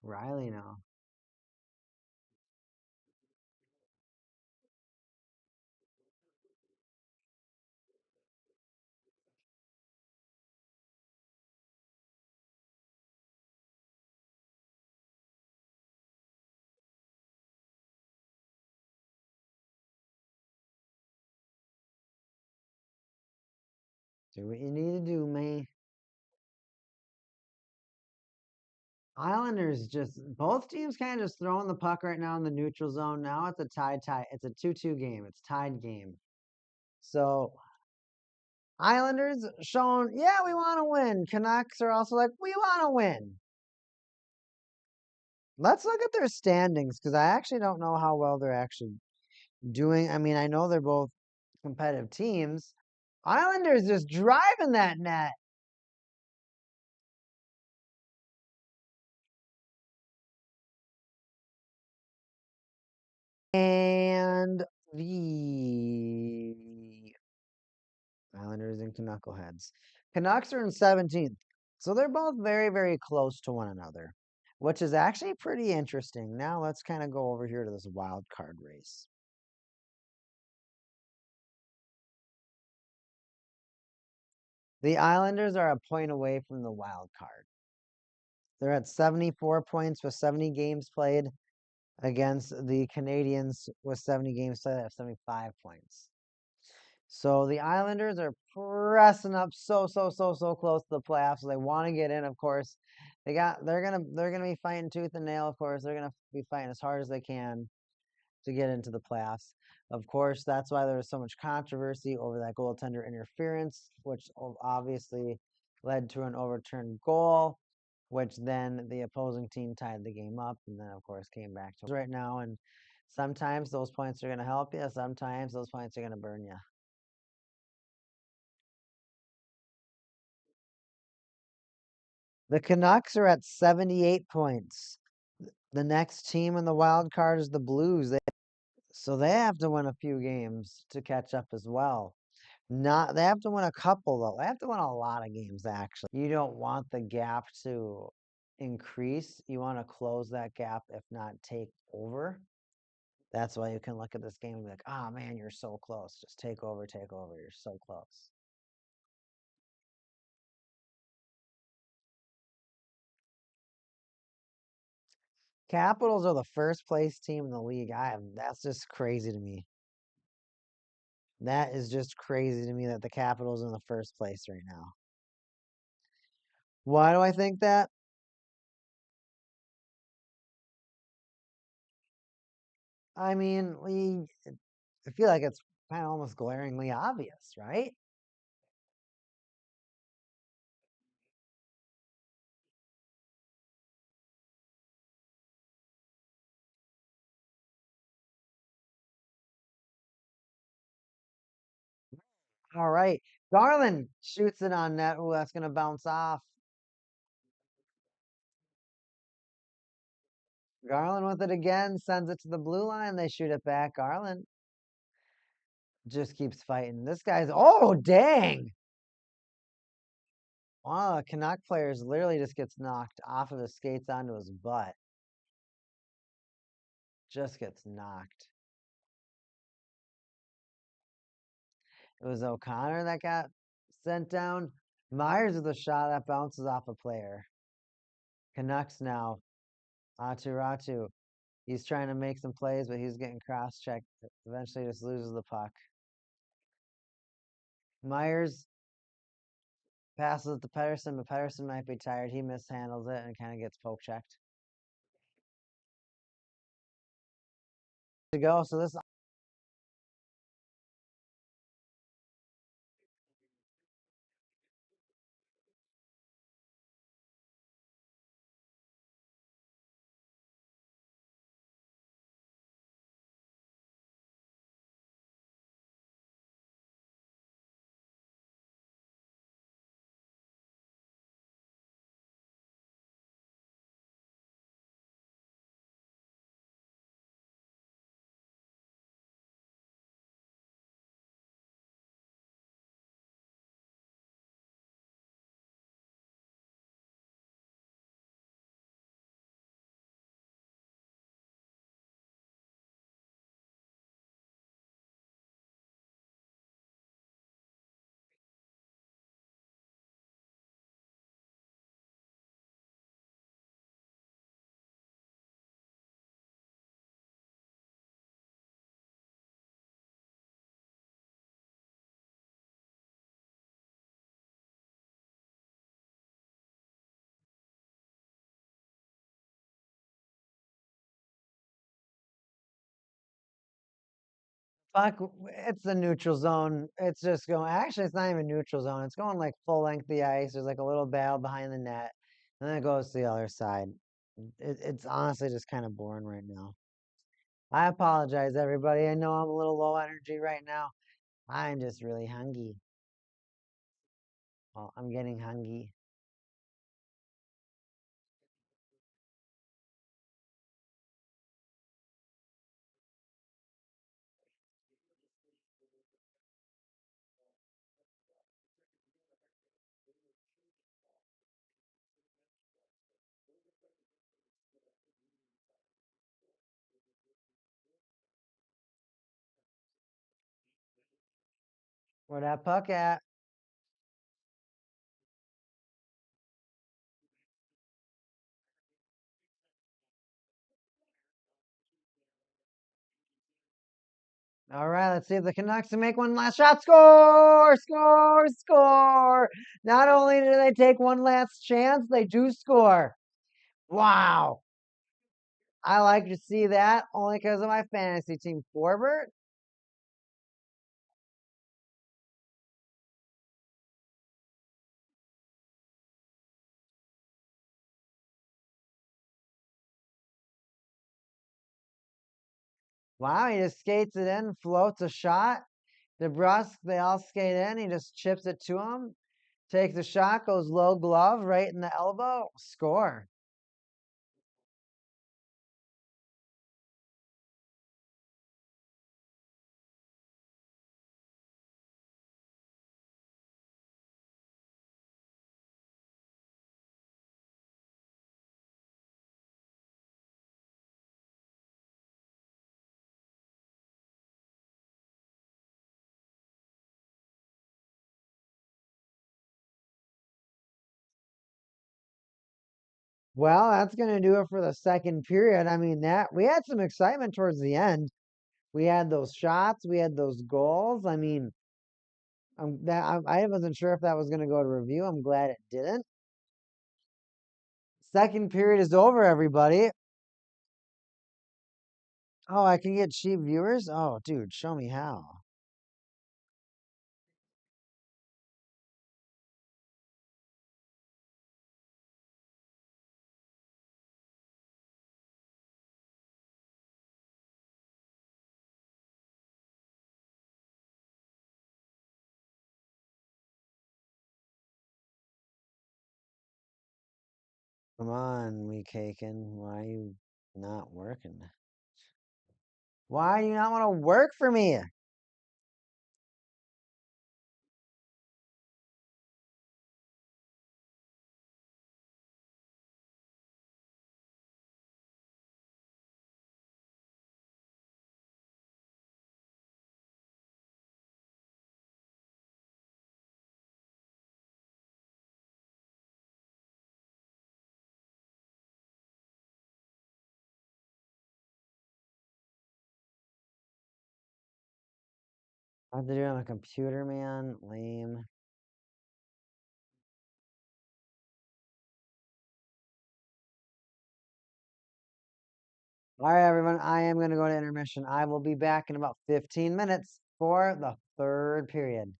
Riley now. Do what you need to do, man. Islanders just both teams kind of just throwing the puck right now in the neutral zone. Now it's a tie. It's a 2-2 game. It's tied game. So Islanders showing, yeah, we want to win. Canucks are also like, we want to win. Let's look at their standings because I actually don't know how well they're actually doing. I mean, I know they're both competitive teams. Islanders just driving that net. And the Islanders and Knuckleheads. Canucks are in 17th. So they're both very, very close to one another, which is actually pretty interesting. Now let's kind of go over here to this wild card race. The Islanders are a point away from the wild card. They're at 74 points with 70 games played against the Canadians with 70 games played at 75 points. So the Islanders are pressing up so close to the playoffs. So they want to get in, of course. They're gonna be fighting tooth and nail, of course. They're gonna be fighting as hard as they can to get into the playoffs. Of course, that's why there was so much controversy over that goaltender interference, which obviously led to an overturned goal, which then the opposing team tied the game up and then, of course, came back to right now. And sometimes those points are going to help you. Sometimes those points are going to burn you. The Canucks are at 78 points. The next team in the wild card is the Blues. So they have to win a few games to catch up as well. They have to win a couple though. They have to win a lot of games actually. You don't want the gap to increase. You want to close that gap, if not take over. That's why you can look at this game and be like, oh man, you're so close. Just take over, take over. You're so close. Capitals are the first place team in the league. That's just crazy to me. That is just crazy to me that the Capitals are in the first place right now. Why do I think that? I mean, I feel like it's kind of almost glaringly obvious, right? All right. Garland shoots it on net. Ooh, that's going to bounce off. Garland with it again, sends it to the blue line. They shoot it back. Garland just keeps fighting. This guy's, oh, dang. One of the Canuck players literally just gets knocked off of his skates onto his butt. Just gets knocked. It was O'Connor that got sent down. Myers with a shot that bounces off a player. Canucks now. Ratu. He's trying to make some plays, but he's getting cross-checked. Eventually just loses the puck. Myers passes it to Pedersen, but Pedersen might be tired. He mishandles it and kind of gets poke-checked. To go, so this Fuck, it's the neutral zone. It's just going. Actually, it's not even neutral zone. It's going like full length of the ice. There's like a little battle behind the net, and then it goes to the other side. It's honestly just kind of boring right now. I apologize, everybody. I know I'm a little low energy right now. I'm just really hungry. Well, I'm getting hungry. Where that puck at? All right, let's see if the Canucks can make one last shot. Score! Score! Score! Not only do they take one last chance, they do score. Wow. I like to see that only because of my fantasy team. Forbert. Wow, he just skates it in, floats a shot. DeBrusque, they all skate in. He just chips it to him. Takes a shot, goes low glove, right in the elbow. Score. Well, that's going to do it for the second period. I mean, that we had some excitement towards the end. We had those shots, we had those goals. I mean, I wasn't sure if that was going to go to review. I'm glad it didn't. Second period is over, everybody. Oh, I can get cheap viewers? Oh, dude, show me how. Come on, me caking. Why are you not working? Why do you not want to work for me? I have to do it on a computer, man. Lame. All right, everyone. I am going to go to intermission. I will be back in about 15 minutes for the third period.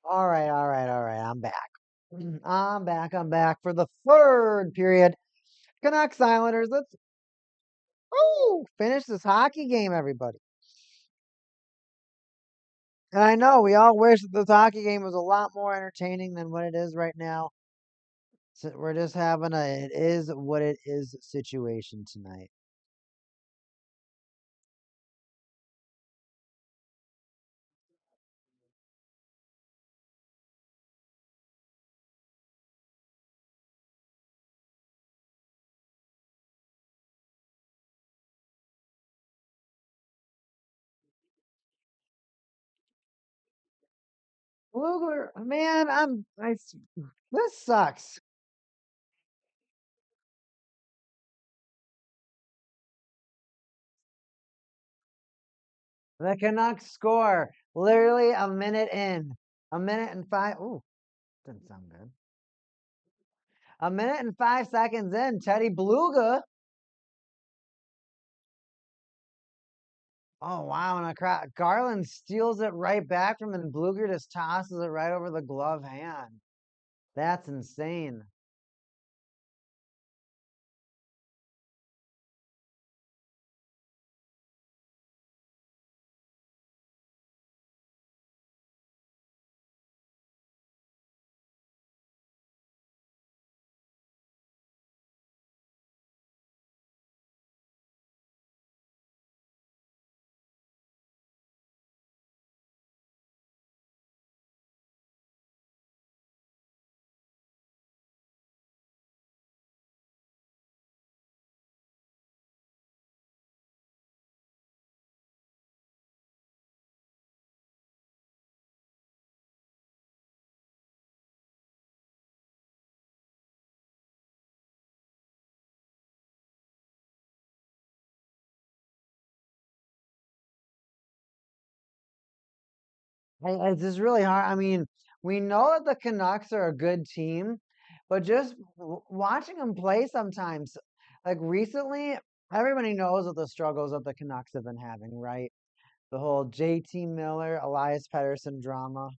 All right, all right, all right. I'm back. I'm back. I'm back for the third period. Canucks Islanders. Let's finish this hockey game, everybody. And I know we all wish that this hockey game was a lot more entertaining than what it is right now. So we're just having a it is what it is situation tonight. Luger, man, this sucks. The Canucks score literally a minute in. A minute and five. Ooh, didn't sound good. A minute and 5 seconds in. Teddy Beluga. Oh, wow. And Garland steals it right back from him, and Bluger just tosses it right over the glove hand. That's insane. It's just really hard. I mean, we know that the Canucks are a good team, but just watching them play sometimes, like recently, everybody knows what the struggles that the Canucks have been having, right? The whole JT Miller, Elias Pettersson drama.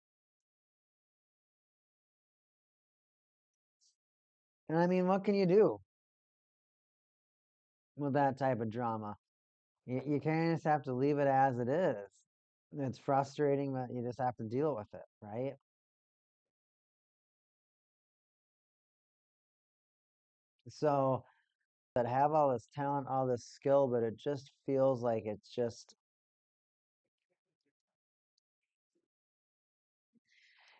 And I mean, what can you do with that type of drama? You kind of just have to leave it as it is. It's frustrating, but you just have to deal with it, right? So that have all this talent, all this skill, but it just feels like it's just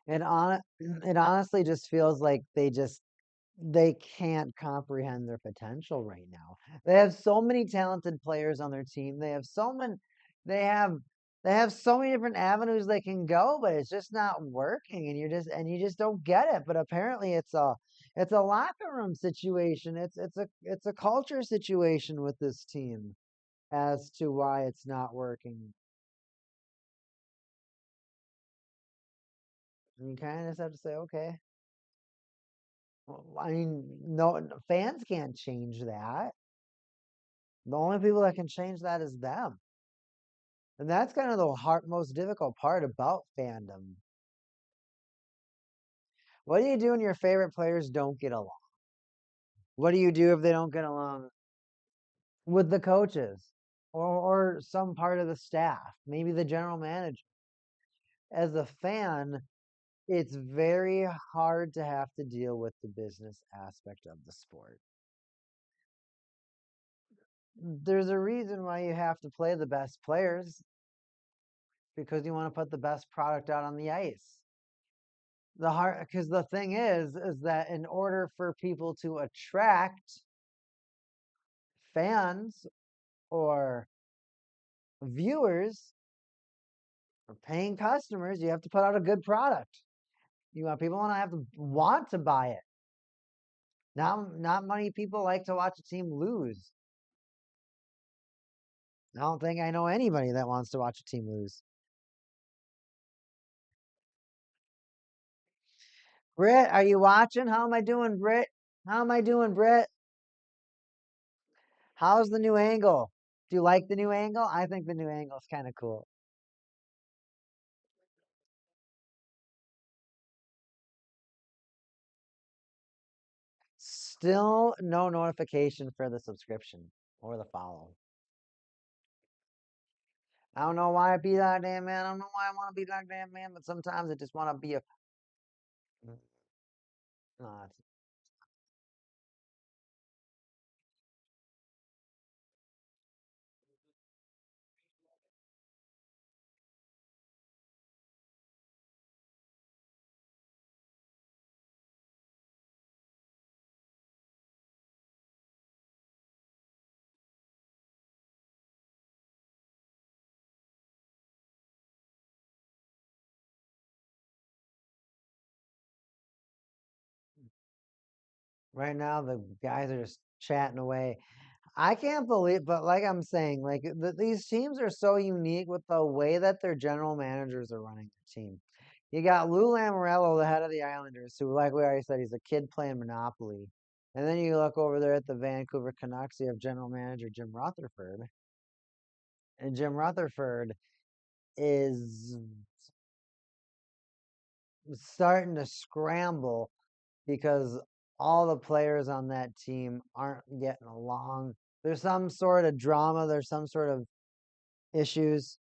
it honestly just feels like they can't comprehend their potential right now. They have so many talented players on their team. They have they have so many different avenues they can go, but it's just not working and you just don't get it. But apparently it's a locker room situation. It's a culture situation with this team as to why it's not working. And you kind of just have to say, okay. Well, I mean, no fans can't change that. The only people that can change that is them. And that's kind of the most difficult part about fandom. What do you do when your favorite players don't get along? What do you do if they don't get along with the coaches or some part of the staff, maybe the general manager? As a fan, it's very hard to have to deal with the business aspect of the sport. There's a reason why you have to play the best players because you want to put the best product out on the ice. Because the thing is that in order for people to attract fans or viewers or paying customers, you have to put out a good product. You want people want to have to want to buy it. Not many people like to watch a team lose. I don't think I know anybody that wants to watch a team lose. Britt, are you watching? How am I doing, Britt? How am I doing, Britt? How's the new angle? Do you like the new angle? I think the new angle is kind of cool. Still no notification for the subscription or the follow. I don't know why I be that damn man. I don't know why I want to be that damn man, but sometimes I just want to be a. Uh, right now, the guys are just chatting away. I can't believe, but like I'm saying, like these teams are so unique with the way that their general managers are running the team. You got Lou Lamoriello, the head of the Islanders, who, like we already said, he's a kid playing Monopoly. And then you look over there at the Vancouver Canucks, you have general manager Jim Rutherford. And Jim Rutherford is starting to scramble because all the players on that team aren't getting along. There's some sort of drama, there's some sort of issues.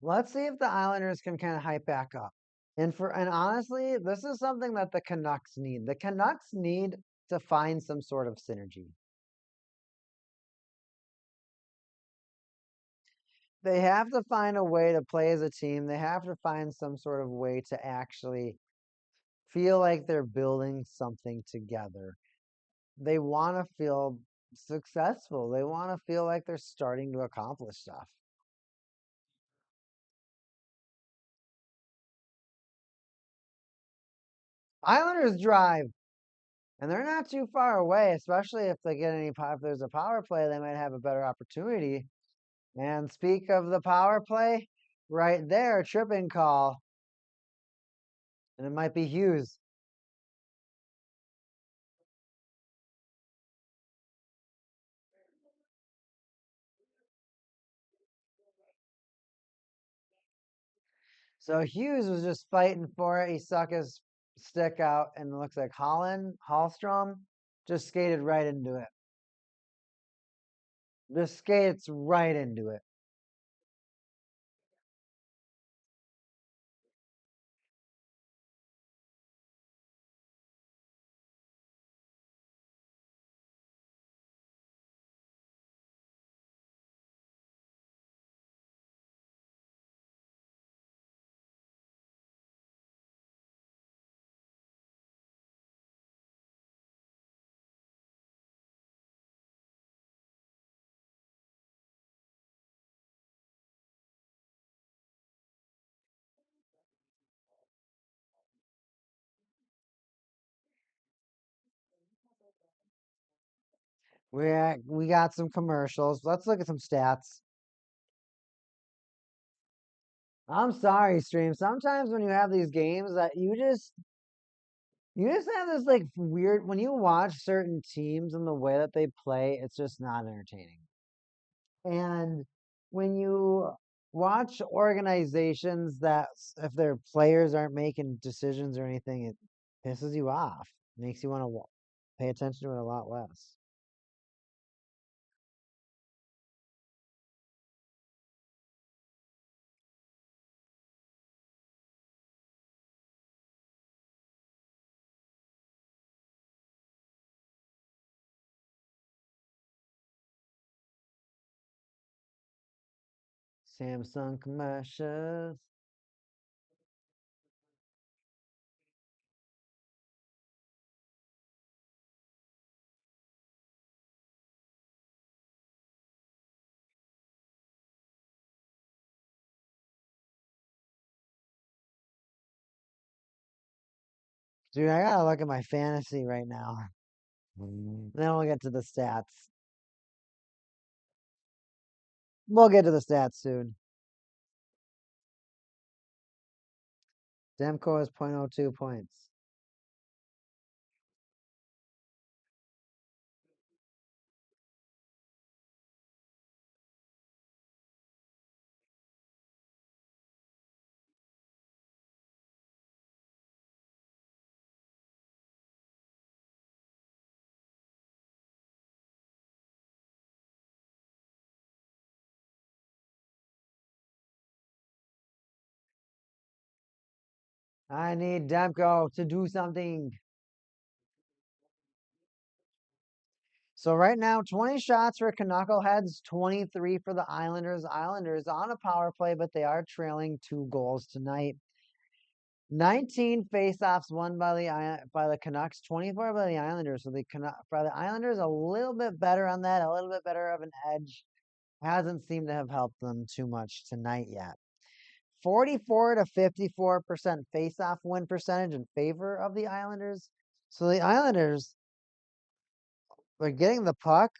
Let's see if the Islanders can kind of hype back up. And honestly, this is something that the Canucks need. The Canucks need to find some sort of synergy. They have to find a way to play as a team. They have to find some sort of way to actually feel like they're building something together. They want to feel successful. They want to feel like they're starting to accomplish stuff. Islanders drive, and they're not too far away, especially if they get if there's a power play, they might have a better opportunity. And speak of the power play, right there, tripping call, and it might be Hughes. So Hughes was just fighting for it. He stuck his stick out, and it looks like Hallstrom, just skated right into it. Just skates right into it. We got some commercials. Let's look at some stats. I'm sorry, stream. Sometimes when you have these games that you just have this like weird when you watch certain teams and the way that they play, it's just not entertaining. And when you watch organizations that if their players aren't making decisions or anything, it pisses you off. Makes you want to pay attention to it a lot less. Samsung commercials. Dude, I gotta look at my fantasy right now. Then we'll get to the stats. We'll get to the stats soon. Demko has .02 points. I need Demko to do something. So right now, 20 shots for Knuckleheads, 23 for the Islanders. Islanders on a power play, but they are trailing 2 goals tonight. 19 faceoffs won by the Canucks, 24 by the Islanders. So by the Islanders, a little bit better on that, a little bit better of an edge. Hasn't seemed to have helped them too much tonight yet. 44 to 54% faceoff win percentage in favor of the Islanders. So the Islanders are getting the puck.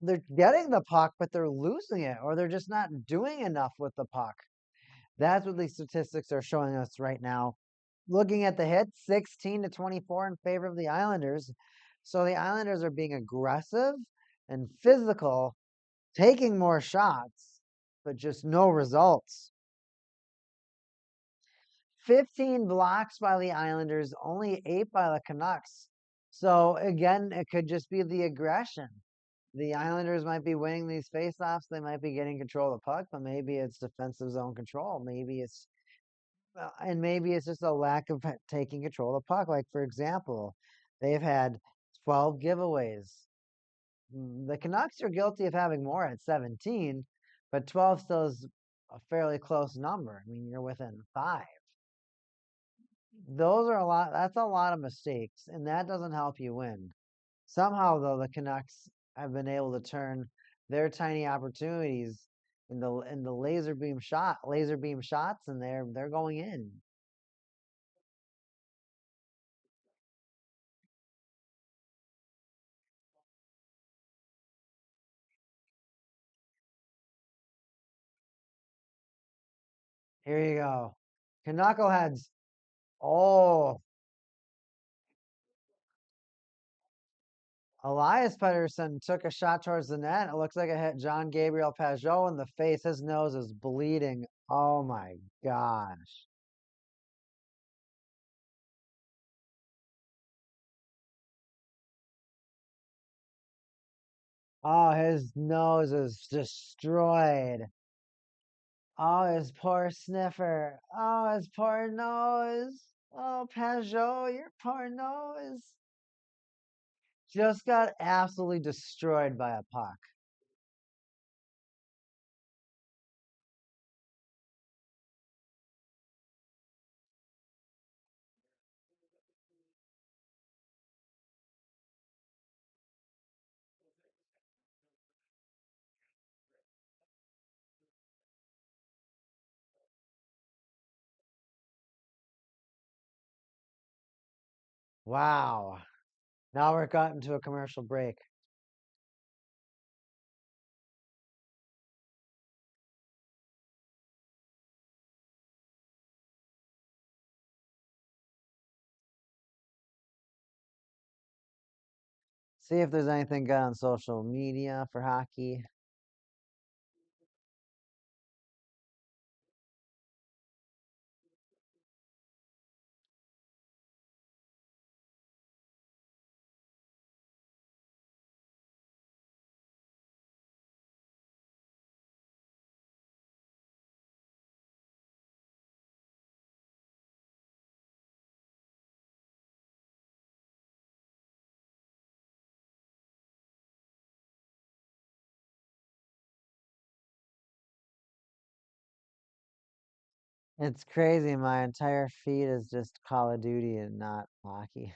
They're getting the puck, but they're losing it, or they're just not doing enough with the puck. That's what these statistics are showing us right now. Looking at the hits, 16 to 24 in favor of the Islanders. So the Islanders are being aggressive and physical, taking more shots, but just no results. 15 blocks by the Islanders, only 8 by the Canucks. So again, it could just be the aggression. The Islanders might be winning these faceoffs. They might be getting control of the puck, but maybe it's defensive zone control. Maybe it's just a lack of taking control of the puck. Like for example, they've had 12 giveaways. The Canucks are guilty of having more at 17, but 12 still is a fairly close number. I mean, you're within 5. Those are a lot. That's a lot of mistakes, and that doesn't help you win. Somehow, though, the Canucks have been able to turn their tiny opportunities into laser beam shots, and they're going in. Here you go, Knuckleheads. Oh, Elias Pettersson took a shot towards the net. It looks like it hit John Gabriel Pageau in the face. His nose is bleeding. Oh my gosh. Oh, his nose is destroyed. Oh, his poor sniffer. Oh, his poor nose. Oh, Pageau, your poor nose. Just got absolutely destroyed by a puck. Wow. Now we're gotten to a commercial break. See if there's anything good on social media for hockey. It's crazy. My entire feed is just Call of Duty and not hockey.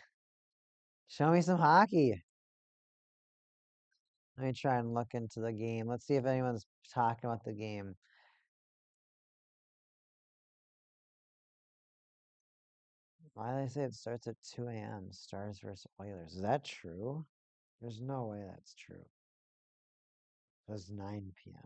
Show me some hockey. Let me try and look into the game. Let's see if anyone's talking about the game. Why they say it starts at 2 a.m. Stars versus Oilers. Is that true? There's no way that's true. It was 9 p.m.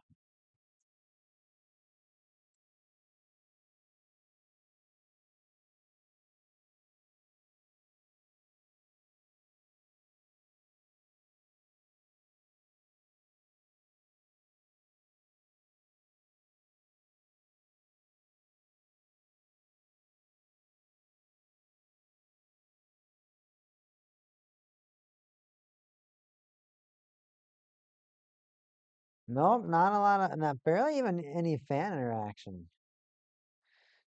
Nope, not a lot of, not barely even any fan interaction.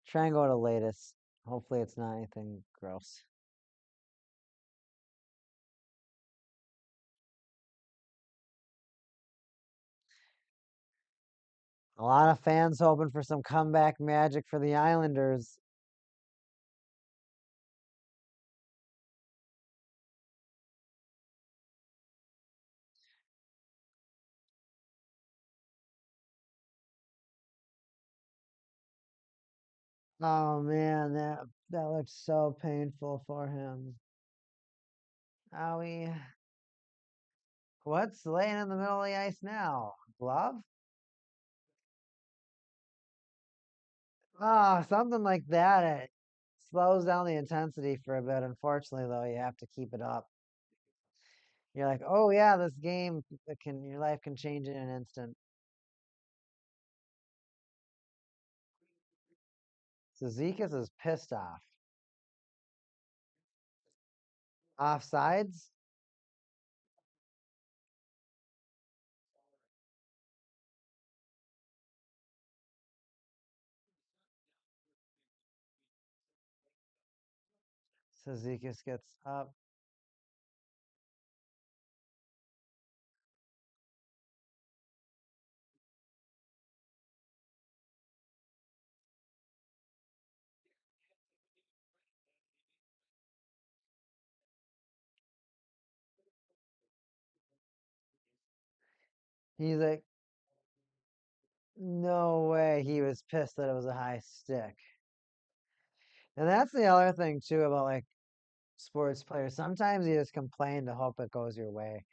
Try and go to latest. Hopefully it's not anything gross. A lot of fans hoping for some comeback magic for the Islanders. Oh man, that looks so painful for him. Owie. What's laying in the middle of the ice now? Glove? Oh, something like that. It slows down the intensity for a bit. Unfortunately, though, you have to keep it up. You're like, oh yeah, this game it can your life can change in an instant. Zizekas is pissed off. Offsides? Zizekas gets up. He's like, no way. He was pissed that it was a high stick. And that's the other thing too about like sports players. Sometimes you just complain to hope it goes your way,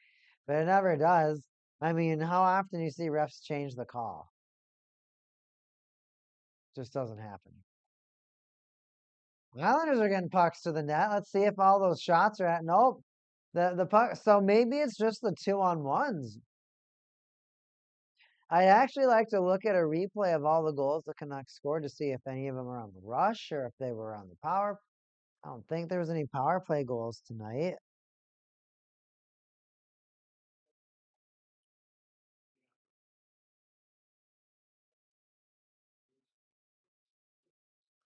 but it never does. I mean, how often do you see refs change the call? Just doesn't happen. Islanders are getting pucks to the net. Let's see if all those shots are at. Nope. The puck. So maybe it's just the 2-on-1s. I'd actually like to look at a replay of all the goals the Canucks scored to see if any of them were on the rush or if they were on the power. I don't think there was any power play goals tonight.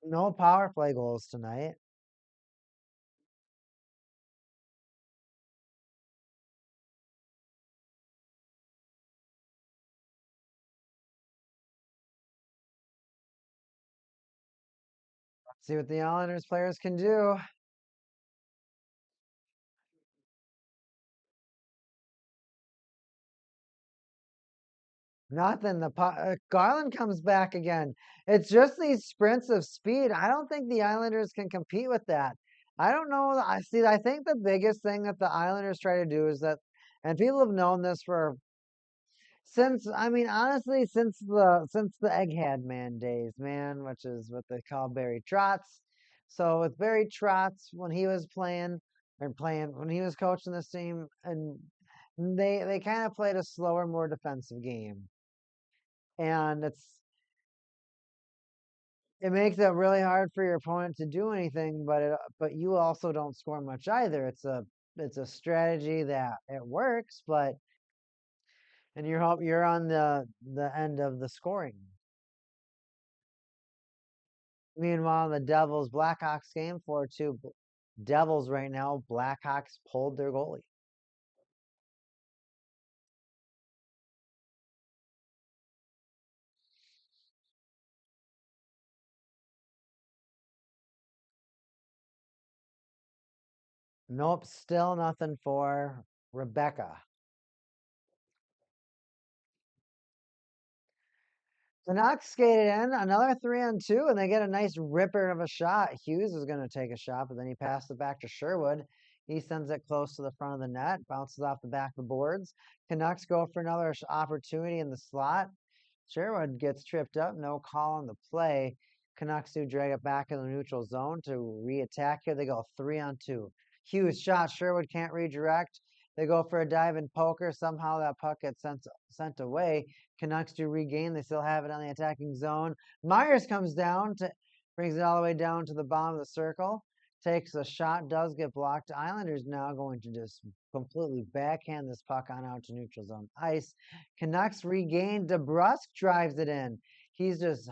No power play goals tonight. See what the Islanders players can do. Nothing. Garland comes back again. It's just these sprints of speed. I don't think the Islanders can compete with that. I don't know. I see. I think the biggest thing that the Islanders try to do is that, and people have known this for since. I mean, honestly, since the Egghead Man days, man, which is what they call Barry Trotz. So with Barry Trotz, when he was playing when he was coaching this team, and they kind of played a slower, more defensive game and it makes it really hard for your opponent to do anything, but you also don't score much either. It's a strategy that it works, but and you're on the end of the scoring. Meanwhile, the Devils Blackhawks game 4-2 Devils right now. Blackhawks pulled their goalie. Nope, still nothing for Rebecca. Canucks skated in another 3-on-2, and they get a nice ripper of a shot. Hughes is going to take a shot, but then he passed it back to Sherwood. He sends it close to the front of the net, bounces off the back of the boards. Canucks go for another opportunity in the slot. Sherwood gets tripped up, no call on the play. Canucks do drag it back in the neutral zone to re-attack here. They go 3-on-2. Hughes shot. Sherwood can't redirect. They go for a dive and poker. Somehow that puck gets sent away. Canucks do regain. They still have it on the attacking zone. Myers comes down, brings it all the way down to the bottom of the circle. Takes a shot, does get blocked. Islanders now going to just completely backhand this puck on out to neutral zone ice. Canucks regain. DeBrusk drives it in. He's just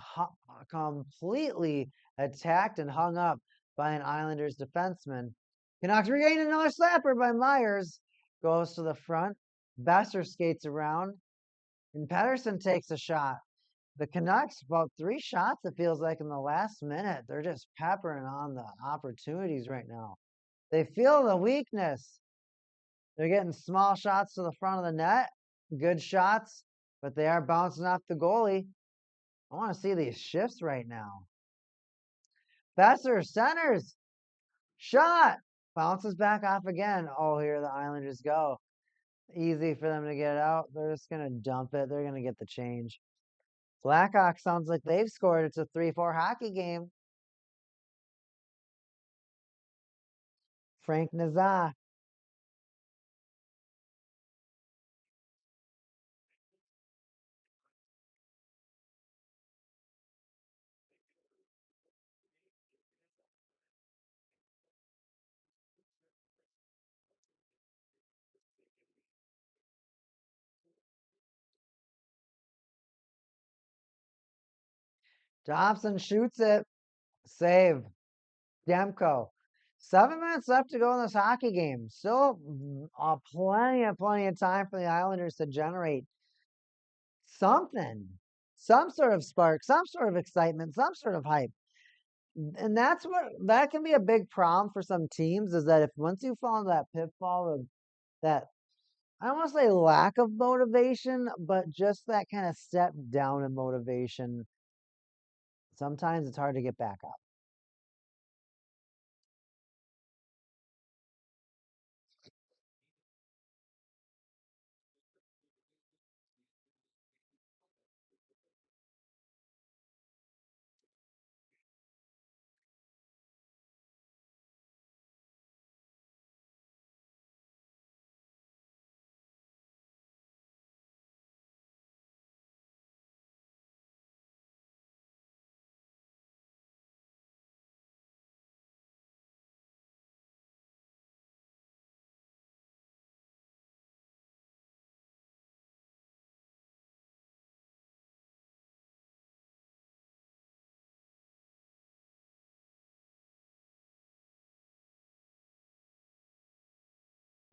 completely attacked and hung up by an Islanders defenseman. Canucks regain another slapper by Myers. Goes to the front. Besser skates around. And Pedersen takes a shot. The Canucks, about 3 shots, it feels like, in the last minute. They're just peppering on the opportunities right now. They feel the weakness. They're getting small shots to the front of the net. Good shots, but they are bouncing off the goalie. I want to see these shifts right now. Besser centers. Shot. Bounces back off again. Oh, here the Islanders go. Easy for them to get out. They're just going to dump it. They're going to get the change. Blackhawks sounds like they've scored. It's a 3-4 hockey game. Frank Nazar. Dobson shoots it. Save. Demko. 7 minutes left to go in this hockey game. Still plenty of time for the Islanders to generate something, some sort of spark, some sort of excitement, some sort of hype. And that can be a big problem for some teams, is that if once you fall into that pitfall of that, I don't want to say lack of motivation, but just that kind of step down in motivation, sometimes it's hard to get back up.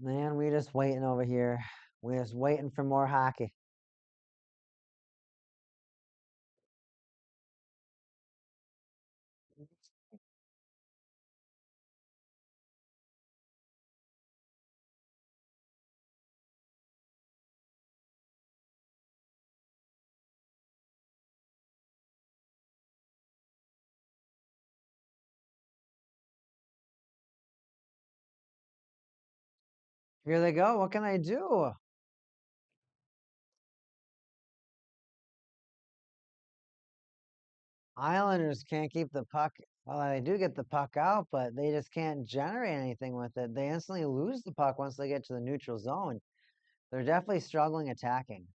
Man, we just waiting over here. We're just waiting for more hockey. Here they go. What can I do? Islanders can't keep the puck. Well, they do get the puck out, but they just can't generate anything with it. They instantly lose the puck once they get to the neutral zone. They're definitely struggling attacking.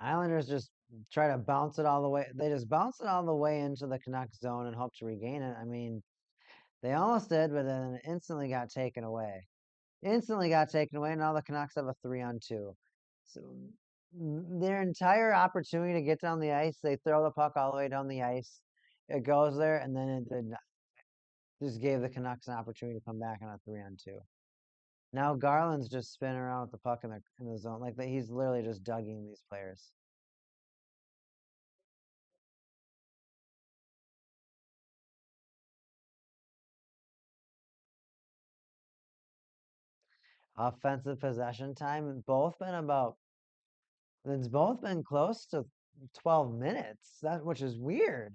Islanders just try to bounce it all the way. They just bounce it all the way into the Canucks zone and hope to regain it. I mean, they almost did, but then it instantly got taken away. Instantly got taken away. Now the Canucks have a 3-on-2. So their entire opportunity to get down the ice, they throw the puck all the way down the ice. It goes there, and then it just gave the Canucks an opportunity to come back on a 3-on-2. Now Garland's just spinning around with the puck in the zone, like that. He's literally just dugging these players. offensive possession time. It's both been close to 12 minutes, which is weird.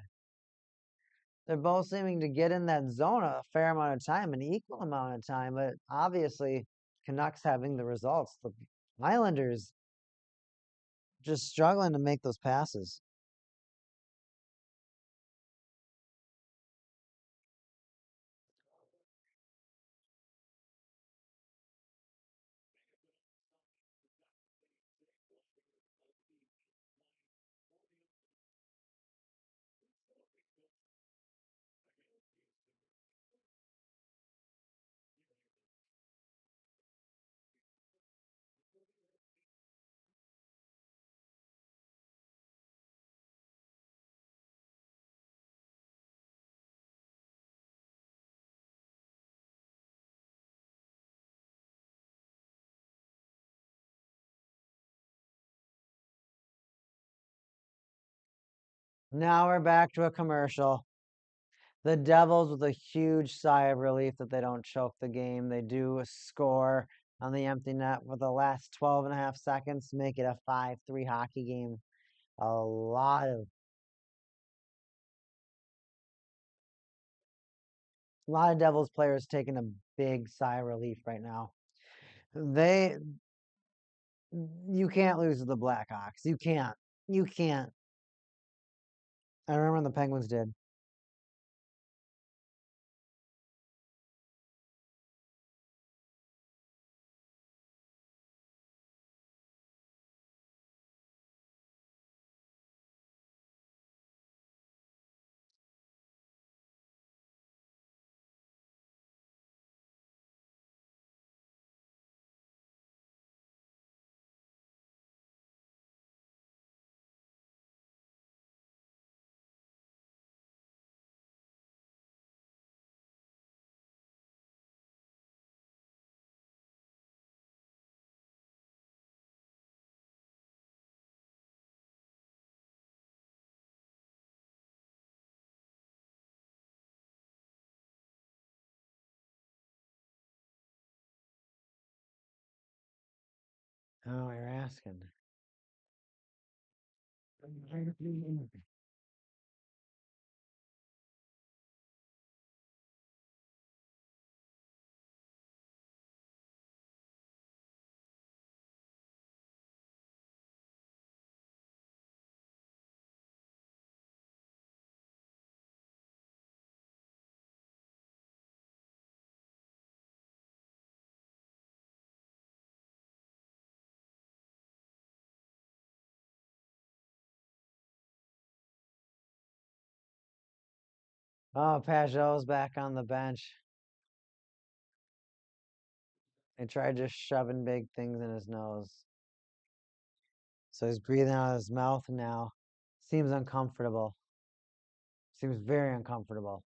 They're both seeming to get in that zone a fair amount of time, an equal amount of time, but obviously Canucks having the results. The Islanders just struggling to make those passes. Now we're back to a commercial. The Devils, with a huge sigh of relief that they don't choke the game. They do score on the empty net with the last 12 and a half seconds to make it a 5-3 hockey game. A lot of Devils players taking a big sigh of relief right now. They You can't lose to the Blackhawks. You can't. You can't. I remember when the Penguins did. Oh, you're asking. Oh, Pajot's back on the bench. They tried just shoving big things in his nose. So he's breathing out of his mouth now. Seems uncomfortable. Seems very uncomfortable.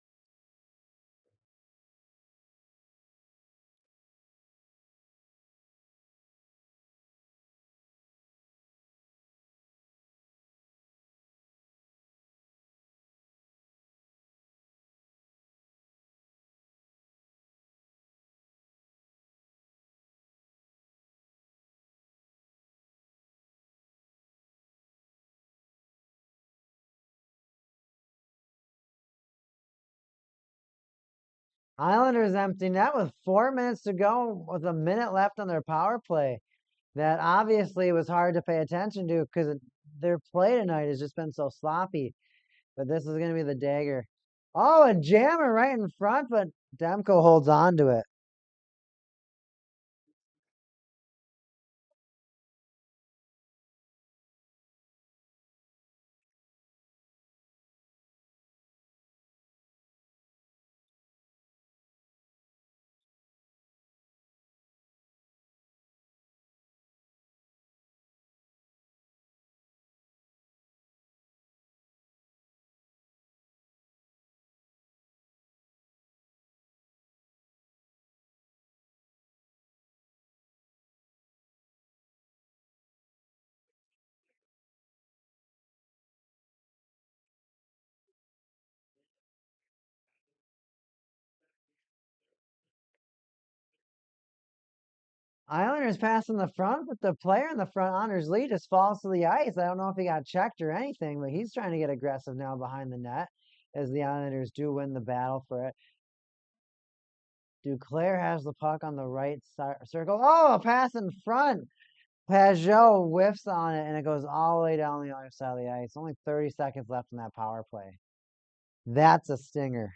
Islanders empty net with 4 minutes to go, with a minute left on their power play. That obviously was hard to pay attention to because their play tonight has just been so sloppy. But this is going to be the dagger. Oh, a jammer right in front, but Demko holds on to it. Islanders passing the front, but the player in the front, Anders Lee, just falls to the ice. I don't know if he got checked or anything, but he's trying to get aggressive now behind the net as the Islanders do win the battle for it. Duclair has the puck on the right circle. Oh, a pass in front. Pajot whiffs on it, and it goes all the way down the other side of the ice. Only 30 seconds left in that power play. That's a stinger.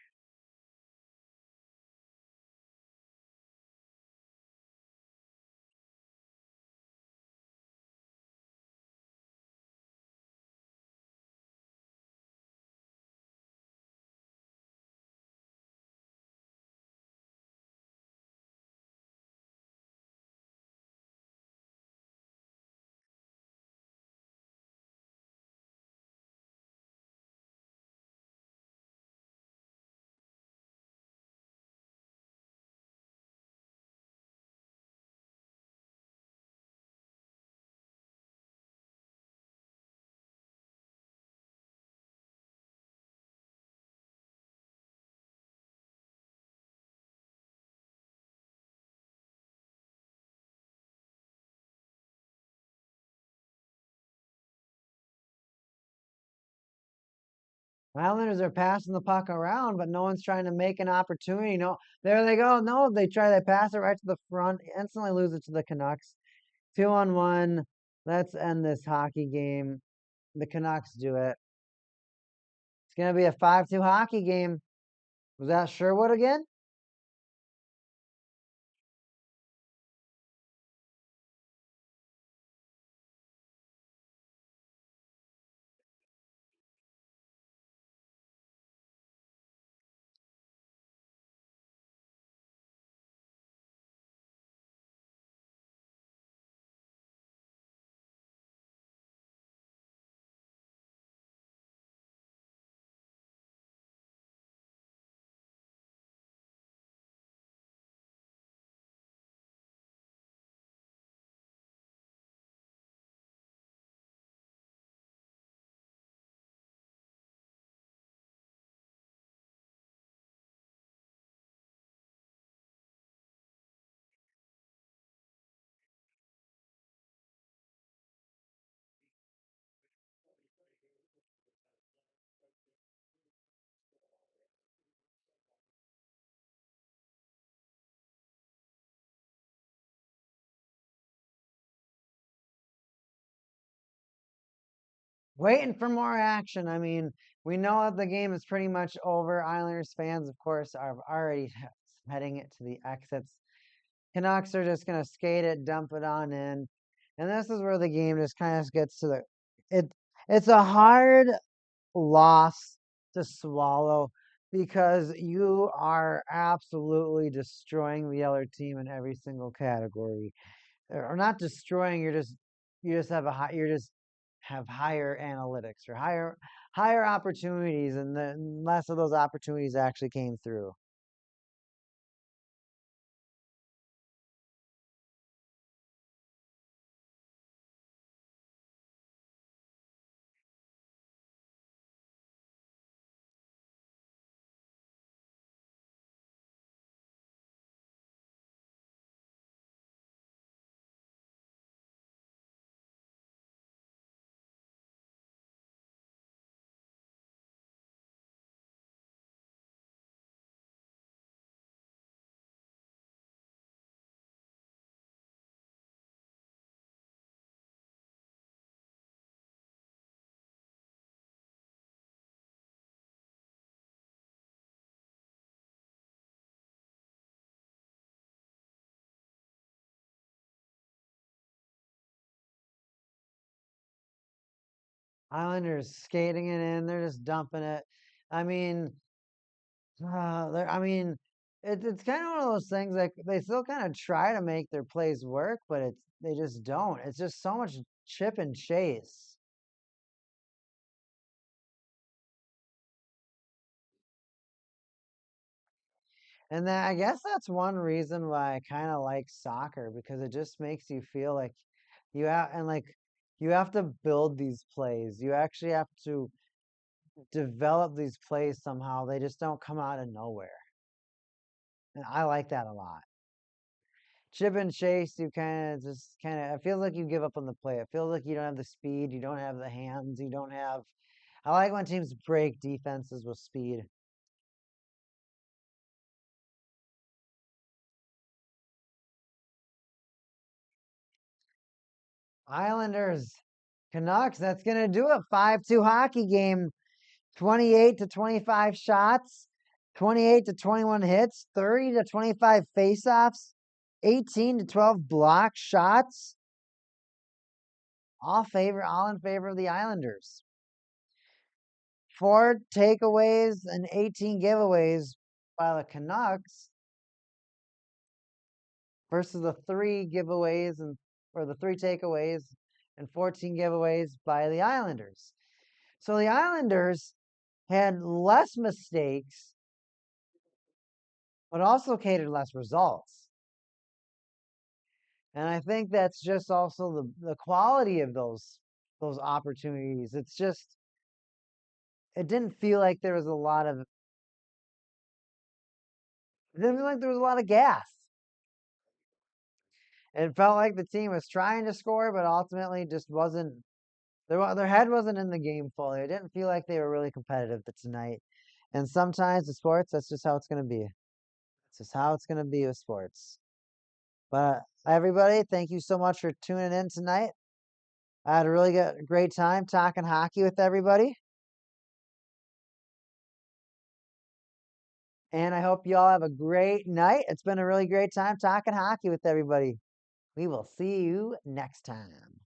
Islanders are passing the puck around, but no one's trying to make an opportunity. No, there they go. No, they pass it right to the front, instantly lose it to the Canucks. 2-on-1. Let's end this hockey game. The Canucks do it. It's gonna be a 5-2 hockey game. Was that Sherwood again? Waiting for more action. I mean, we know that the game is pretty much over. Islanders fans, of course, are already heading it to the exits. Canucks are just gonna skate it, dump it on in, and this is where the game just kind of gets to the it. It's a hard loss to swallow because you are absolutely destroying the other team in every single category, or not destroying. You just have a high. You're just have higher analytics or higher opportunities, and then less of those opportunities actually came through. Islanders skating it in. They're just dumping it. I mean, I mean, it's kind of one of those things like they still kind of try to make their plays work, but they just don't. It's just so much chip and chase. And then I guess that's one reason why I kind of like soccer because it just makes you feel like you have to build these plays. You actually have to develop these plays somehow. They just don't come out of nowhere. And I like that a lot. Chip and chase, you it feels like you give up on the play. It feels like you don't have the speed, you don't have the hands, you don't have. I like when teams break defenses with speed. Islanders, Canucks, that's going to do it. 5-2 hockey game. 28 to 25 shots, 28 to 21 hits, 30 to 25 faceoffs, 18 to 12 block shots. All in favor of the Islanders. 4 takeaways and 18 giveaways by the Canucks versus the 3 giveaways or the 3 takeaways and 14 giveaways by the Islanders. So the Islanders had less mistakes, but also catered less results. And I think that's just also the quality of those opportunities. It didn't feel like there was a lot of it didn't feel like there was a lot of gas. It felt like the team was trying to score, but ultimately just wasn't their head wasn't in the game fully. It didn't feel like they were really competitive tonight. And sometimes in sports, that's just how it's gonna be. It's just how it's gonna be with sports. But everybody, thank you so much for tuning in tonight. I had a really great time talking hockey with everybody. And I hope you all have a great night. It's been a really great time talking hockey with everybody. We will see you next time.